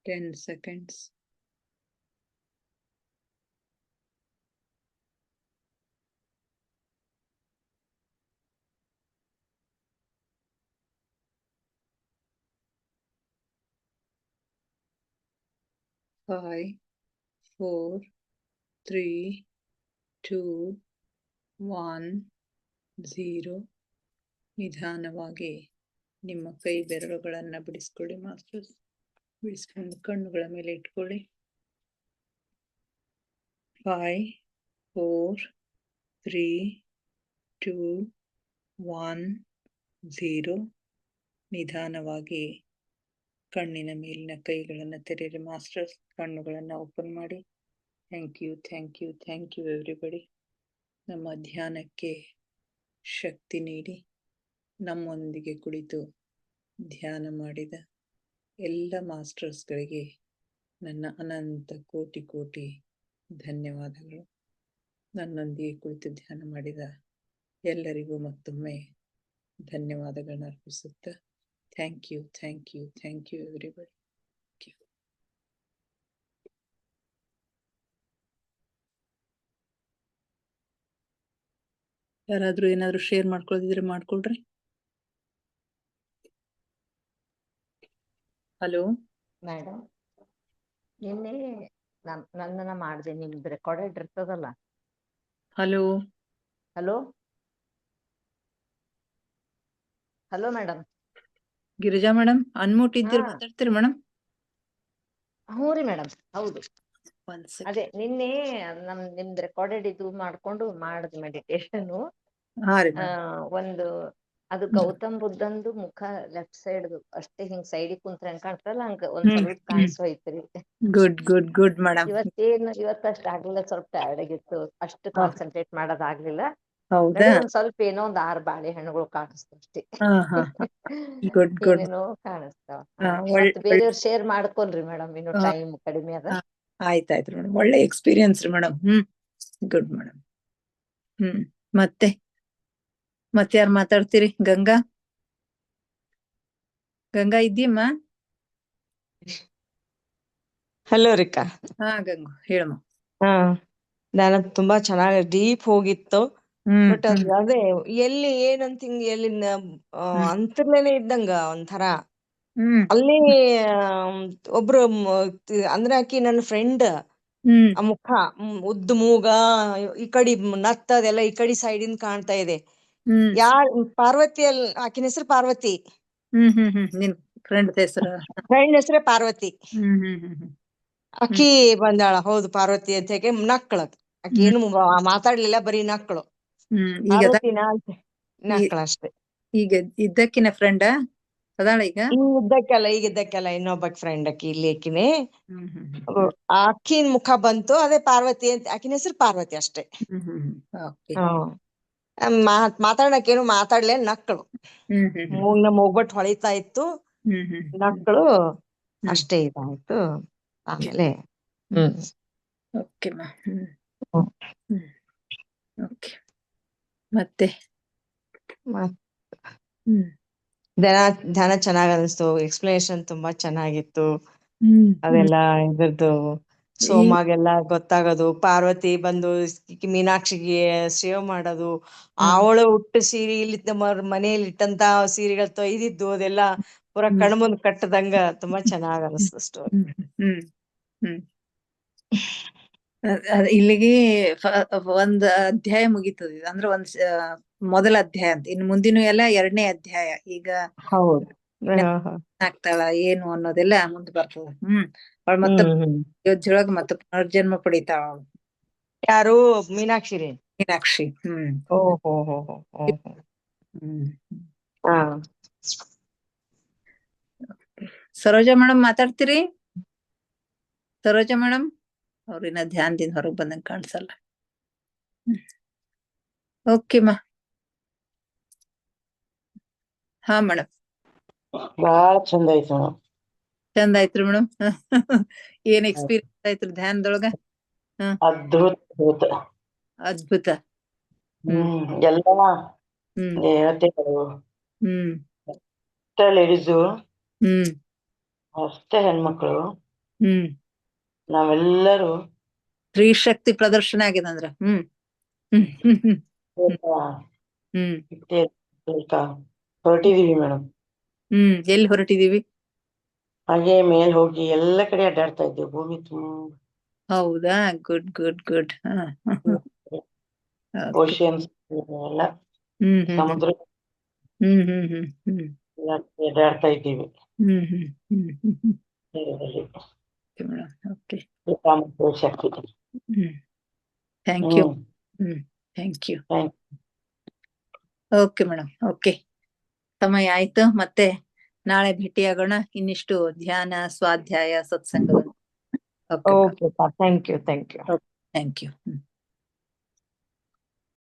10 seconds. 5, 4, 3, 2, 1, 0. ನಿಧಾನವಾಗಿ ನಿಮ್ಮ ಕೈ ಬೆರಳುಗಳನ್ನ ಬಿಡಿಸ್ಕೊಳ್ಳಿ ಮಾಸ್ಟರ್ಸ್. ಬಿಡಿಸ್ಕೊಂಡು ಕಣ್ಣುಗಳ ಮೇಲೆ ಇಟ್ಕೊಳ್ಳಿ. 5 4 3 2 1 0. ನಿಧಾನವಾಗಿ ಕಣ್ಣಿನ ಮೇಲಿನ ಕೈಗಳನ್ನ ತೆರೆಯಿರಿ ಮಾಸ್ಟರ್ಸ್. ಕಣ್ಣುಗಳನ್ನ ಓಪನ್ ಮಾಡಿ. Thank you, thank you, thank you everybody. ನಮ್ಮ ಧ್ಯಾನಕ್ಕೆ ಶಕ್ತಿ ನೀಡಿ ನಮ್ಮೊಂದಿಗೆ ಕುಳಿತು ಧ್ಯಾನ ಮಾಡಿದ ಎಲ್ಲ ಮಾಸ್ಟರ್ಸ್ಗಳಿಗೆ ನನ್ನ ಅನಂತ ಕೋಟಿ ಕೋಟಿ ಧನ್ಯವಾದಗಳು. ನನ್ನೊಂದಿಗೆ ಕುಳಿತು ಧ್ಯಾನ ಮಾಡಿದ ಎಲ್ಲರಿಗೂ ಮತ್ತೊಮ್ಮೆ ಧನ್ಯವಾದಗಳನ್ನ ಅರ್ಪಿಸುತ್ತಾ thank you, thank you, thank you everybody. ಯಾರಾದ್ರೂ ಏನಾದ್ರು ಶೇರ್ ಮಾಡ್ಕೊಳ್ಳೋದಿದ್ರೆ ಮಾಡ್ಕೊಳ್ರಿ. ಹಲೋ ಮೇಡಮ್, ನಿನ್ನೆ ನನ್ನನ್ನ ಮಾಡಿದೆ, ನಿಮ್ದು ರೆಕಾರ್ಡೆಡ್ ಇರ್ತದಲ್ಲ. Hello hello hello madam. Girija madam, unmute ಇದ್ದೀರಿ, ಮಾತಾಡ್ತೀರಿ ಮೇಡಮ್? ಹ್ಞೂ ರೀ ಮೇಡಮ್, ಹೌದು. ಅದೇ ನಿನ್ನೆ ನಿಮ್ದು ರೆಕಾರ್ಡೆಡ್ ಇದು ಮಾಡ್ಕೊಂಡು ಮಾಡಿದ್ ಮೆಡಿಟೇಷನ್. ಒಂದು ಅದು ಗೌತಮ್ ಬುದ್ಧಂದು ಮುಖ ಲೆಫ್ಟ್ ಸೈಡ್ ಅಷ್ಟೇ, ಹಿಂಗ್ ಸೈಡಿಗೆ ಕುಂತ್ರ ಹೆಂಗ್ ಕಾಣ್ತಲ್ಲ ಹಂಗ ಒಂದ್ ಸ್ವಲ್ಪ ಕಾಣಿಸೋಯ್ತ್ರಿ. Good good good madam. ಇವತ್ತಷ್ಟು ಆಗ್ಲಿಲ್ಲ, ಸ್ವಲ್ಪ ಟಯರ್ಡ್ ಆಗಿತ್ತು, ಅಷ್ಟು ಕಾನ್ಸಂಟ್ರೇಟ್ ಮಾಡೋದಾಗ್ಲಿಲ್ಲ. ಹೌದಾ? ಒಂದ್ ಸ್ವಲ್ಪ ಏನೋ ಒಂದ್ 6 ಬಾಳೆಹಣ್ಣುಗಳು ಕಾಣಿಸ್ತಾವ ಅಷ್ಟೇ. ಏನೇನೋ ಕಾಣಿಸ್ತಾವ. ಬೇರೆಯವ್ರು ಶೇರ್ ಮಾಡ್ಕೊಳ್ರಿ ಮೇಡಮ್, ಇನ್ನು ಟೈಮ್ ಕಡಿಮೆ ಅದ. ಆಯ್ತಾಯ್ತು ಮೇಡಮ್, ಒಳ್ಳೆ ಎಕ್ಸ್ಪೀರಿಯನ್ಸ್ ರೀ ಮೇಡಮ್. Good madam. ಮತ್ತೆ ಯಾರು ಮಾತಾಡ್ತೀರಿ? ಗಂಗಾ, ಗಂಗಾ ಇದೆಯಮ್ಮ? ಹಲೋ ರಿಕಾ. ಗಂಗು ಹೇಳಮ್ಮ. ನಾನು ತುಂಬಾ ಚೆನ್ನಾಗಿ ಡೀಪ್ ಹೋಗಿತ್ತು. ಬಟ್ ಅದೇ ಎಲ್ಲಿ ಏನಂತ ಹಿಂಗ್ ಎಲ್ಲಿ ಅಂತರ್ಲೇನೆ ಇದ್ದಂಗ ಒಂಥರ. ಅಲ್ಲಿ ಒಬ್ರು ಅಂದ್ರೆ ಆಕಿ ನನ್ನ ಫ್ರೆಂಡ್, ಆ ಮುಖ ಉದ್ದ ಮೂಗ, ಈ ಕಡೆ ನತ್ತದೆಲ್ಲ ಈ ಕಡೆ ಸೈಡಿಂದ ಕಾಣ್ತಾ ಇದೆ. ಪಾರ್ವತಿ ಆಕಿನ ಹೆಸರು ಪಾರ್ವತಿ. ನಿನ್ ಫ್ರೆಂಡ್ ಹೆಸರು? ಫ್ರೆಂಡ್ ಹೆಸರೇ ಪಾರ್ವತಿ. ಅಕ್ಕಿ ಬಂದಾಳ. ಹೌದು ಪಾರ್ವತಿ ಅಂತ ಹೇಳಿ ನಕ್ಕಳ. ಆಕಿ ಏನು ಮಾತಾಡ್ಲಿಲ್ಲ, ಬರೀ ನಕ್ಕಳು. ಪಾರ್ವತಿನ ನಕ್ಕಳ ಅಷ್ಟೇ. ಈಗ ಇದ್ದಕ್ಕಿನ ಫ್ರೆಂಡ್ ಅದಾಳ? ಈಗ ಈಗಿದ್ದಕ್ಕೆಲ್ಲ ಇನ್ನೊಬ್ಬ ಫ್ರೆಂಡ್ ಅಕ್ಕಿ ಇಲ್ಲಿ ಆಕಿನೇ. ಅಕ್ಕಿನ ಮುಖ ಬಂತು, ಅದೇ ಪಾರ್ವತಿ ಅಂತ. ಆಕಿನ ಹೆಸರು ಪಾರ್ವತಿ ಅಷ್ಟೇ. ಮಾತಾಡಕೇನು ಮಾತಾಡ್ಲೇ, ನಕ್ಕಳು. ಮೂಗ್ಬಟ್ ಹೊಳಿತಾ ಇತ್ತು, ನಕ್ಕಳು ಅಷ್ಟೇ. ಇದಾಯ್ತು. ಆಮೇಲೆ ಮತ್ತೆ ಧ್ಯಾನ ಚೆನ್ನಾಗ್ ಅನಿಸ್ತು. ಎಕ್ಸ್ಪ್ಲನೇಷನ್ ತುಂಬಾ ಚೆನ್ನಾಗಿತ್ತು. ಅದೆಲ್ಲ ಇದ್ರದ್ದು ಸೋಮಾಗೆಲ್ಲ ಗೊತ್ತಾಗೋದು, ಪಾರ್ವತಿ ಬಂದು ಮೀನಾಕ್ಷಿಗೆ ಸೇವ್ ಮಾಡೋದು, ಅವಳು ಹುಟ್ಟು ಸೀರೆ ಇಲ್ಲಿ ಮನೆಯಲ್ಲಿ ಇಟ್ಟಂತ ಸೀರೆಗಳು ತೊಯ್ದಿದ್ದು, ಅದೆಲ್ಲ ಪೂರ ಕಣ್ಮುಂದ್ ಕಟ್ಟದಂಗ ತುಂಬಾ ಚೆನ್ನಾಗ್ ಅನಿಸ್ತು ಸ್ಟೋರಿ. ಇಲ್ಲಿಗೆ ಒಂದ್ ಅಧ್ಯಾಯ ಮುಗೀತದ. ಅಂದ್ರೆ ಮೊದಲ ಅಧ್ಯಾಯ ಅಂತ. ಇನ್ನು ಮುಂದಿನ ಎಲ್ಲ 2ನೇ ಅಧ್ಯಾಯ. ಈಗ ಹೌದು ಆಗ್ತಾಳ ಏನು ಅನ್ನೋದೆಲ್ಲ ಮುಂದೆ ಬರ್ತದ. ಮತ್ತೆ ಅಯೋಧ್ಯೆಯೊಳಗ ಮತ್ತೆ ಪುನರ್ಜನ್ಮ ಪಡಿತಾಳ ಅವಳು. ಯಾರು? ಮೀನಾಕ್ಷಿ ರೀ. ಮೀನಾಕ್ಷಿ. ಓಹೋ. ಸರೋಜಾ ಮೇಡಮ್ ಮಾತಾಡ್ತೀರಿ? ಸರೋಜಾ ಮೇಡಮ್ ಅವ್ರಿನ್ನ ಧ್ಯಾನದಿಂದ ಹೊರಗೆ ಬಂದಂಗ ಕಾಣಿಸಲ್ಲ. ಓಕೆಮ್ಮ. ಮೇಡಮ್ ಬಾಳ ಚಂದ ಐತಿ ಮೇಡಮ್. ಚಂದ ಆಯ್ತ್ರಿ ಮೇಡಮ್. ಏನ್ ಎಕ್ಸ್ಪೀರಿಯನ್ಸ್ ಆಯ್ತ್ರಿ ಧ್ಯಾನದೊಳಗ? ಅದ್ಭುತ. ಎಲ್ಲ ದೇವತೆಗಳು, ಲೇಡೀಸು, ಅಷ್ಟೇ ಹೆಣ್ಮಕ್ಳು, ನಾವೆಲ್ಲರೂ ಸ್ತ್ರೀಶಕ್ತಿ ಪ್ರದರ್ಶನ ಆಗಿದೆ ಅಂದ್ರ. ಹೊರಟಿದೀವಿ ಮೇಡಮ್. ಎಲ್ಲಿ ಹೊರಟಿದೀವಿ? ಹಾಗೆ ಮೇಲ್ ಹೋಗಿ ಎಲ್ಲ ಕಡೆ ಅಡ್ಡಾಡ್ತಾ ಇದ್ದೀವಿ, ಭೂಮಿ ತುಂಬ. ಹೌದಾ? Good good good. ಓಷಿಯನ್ಸ್ ಎಲ್ಲ, ಸಮುದ್ರ ಎಲ್ಲ ಅಡ್ಡಾಡ್ತಾ ಇದ್ದೀವಿ ಹ್ಮ್ ಹ್ಮ್ ಹ್ಮ್ ಹ್ಮ್ ಹ್ಮ್ ದೇಹದಲ್ಲಿ. Okay madam. ಓಕೆ. ಕೃಪಾ ಮತ್ತು Shakti. Hmm thank you. Hmm thank you. Thank okay madam. Okay, ಸಮಯ ಆಯ್ತು. ಮತ್ತೆ ನಾಳೆ ಭೇಟಿಯಾಗೋಣ ಇನ್ನಿಷ್ಟು ಧ್ಯಾನ, ಸ್ವಾಧ್ಯಾಯ, ಸತ್ಸಂಗವನ್ನು. Okay madam. Okay thank you. Thank you.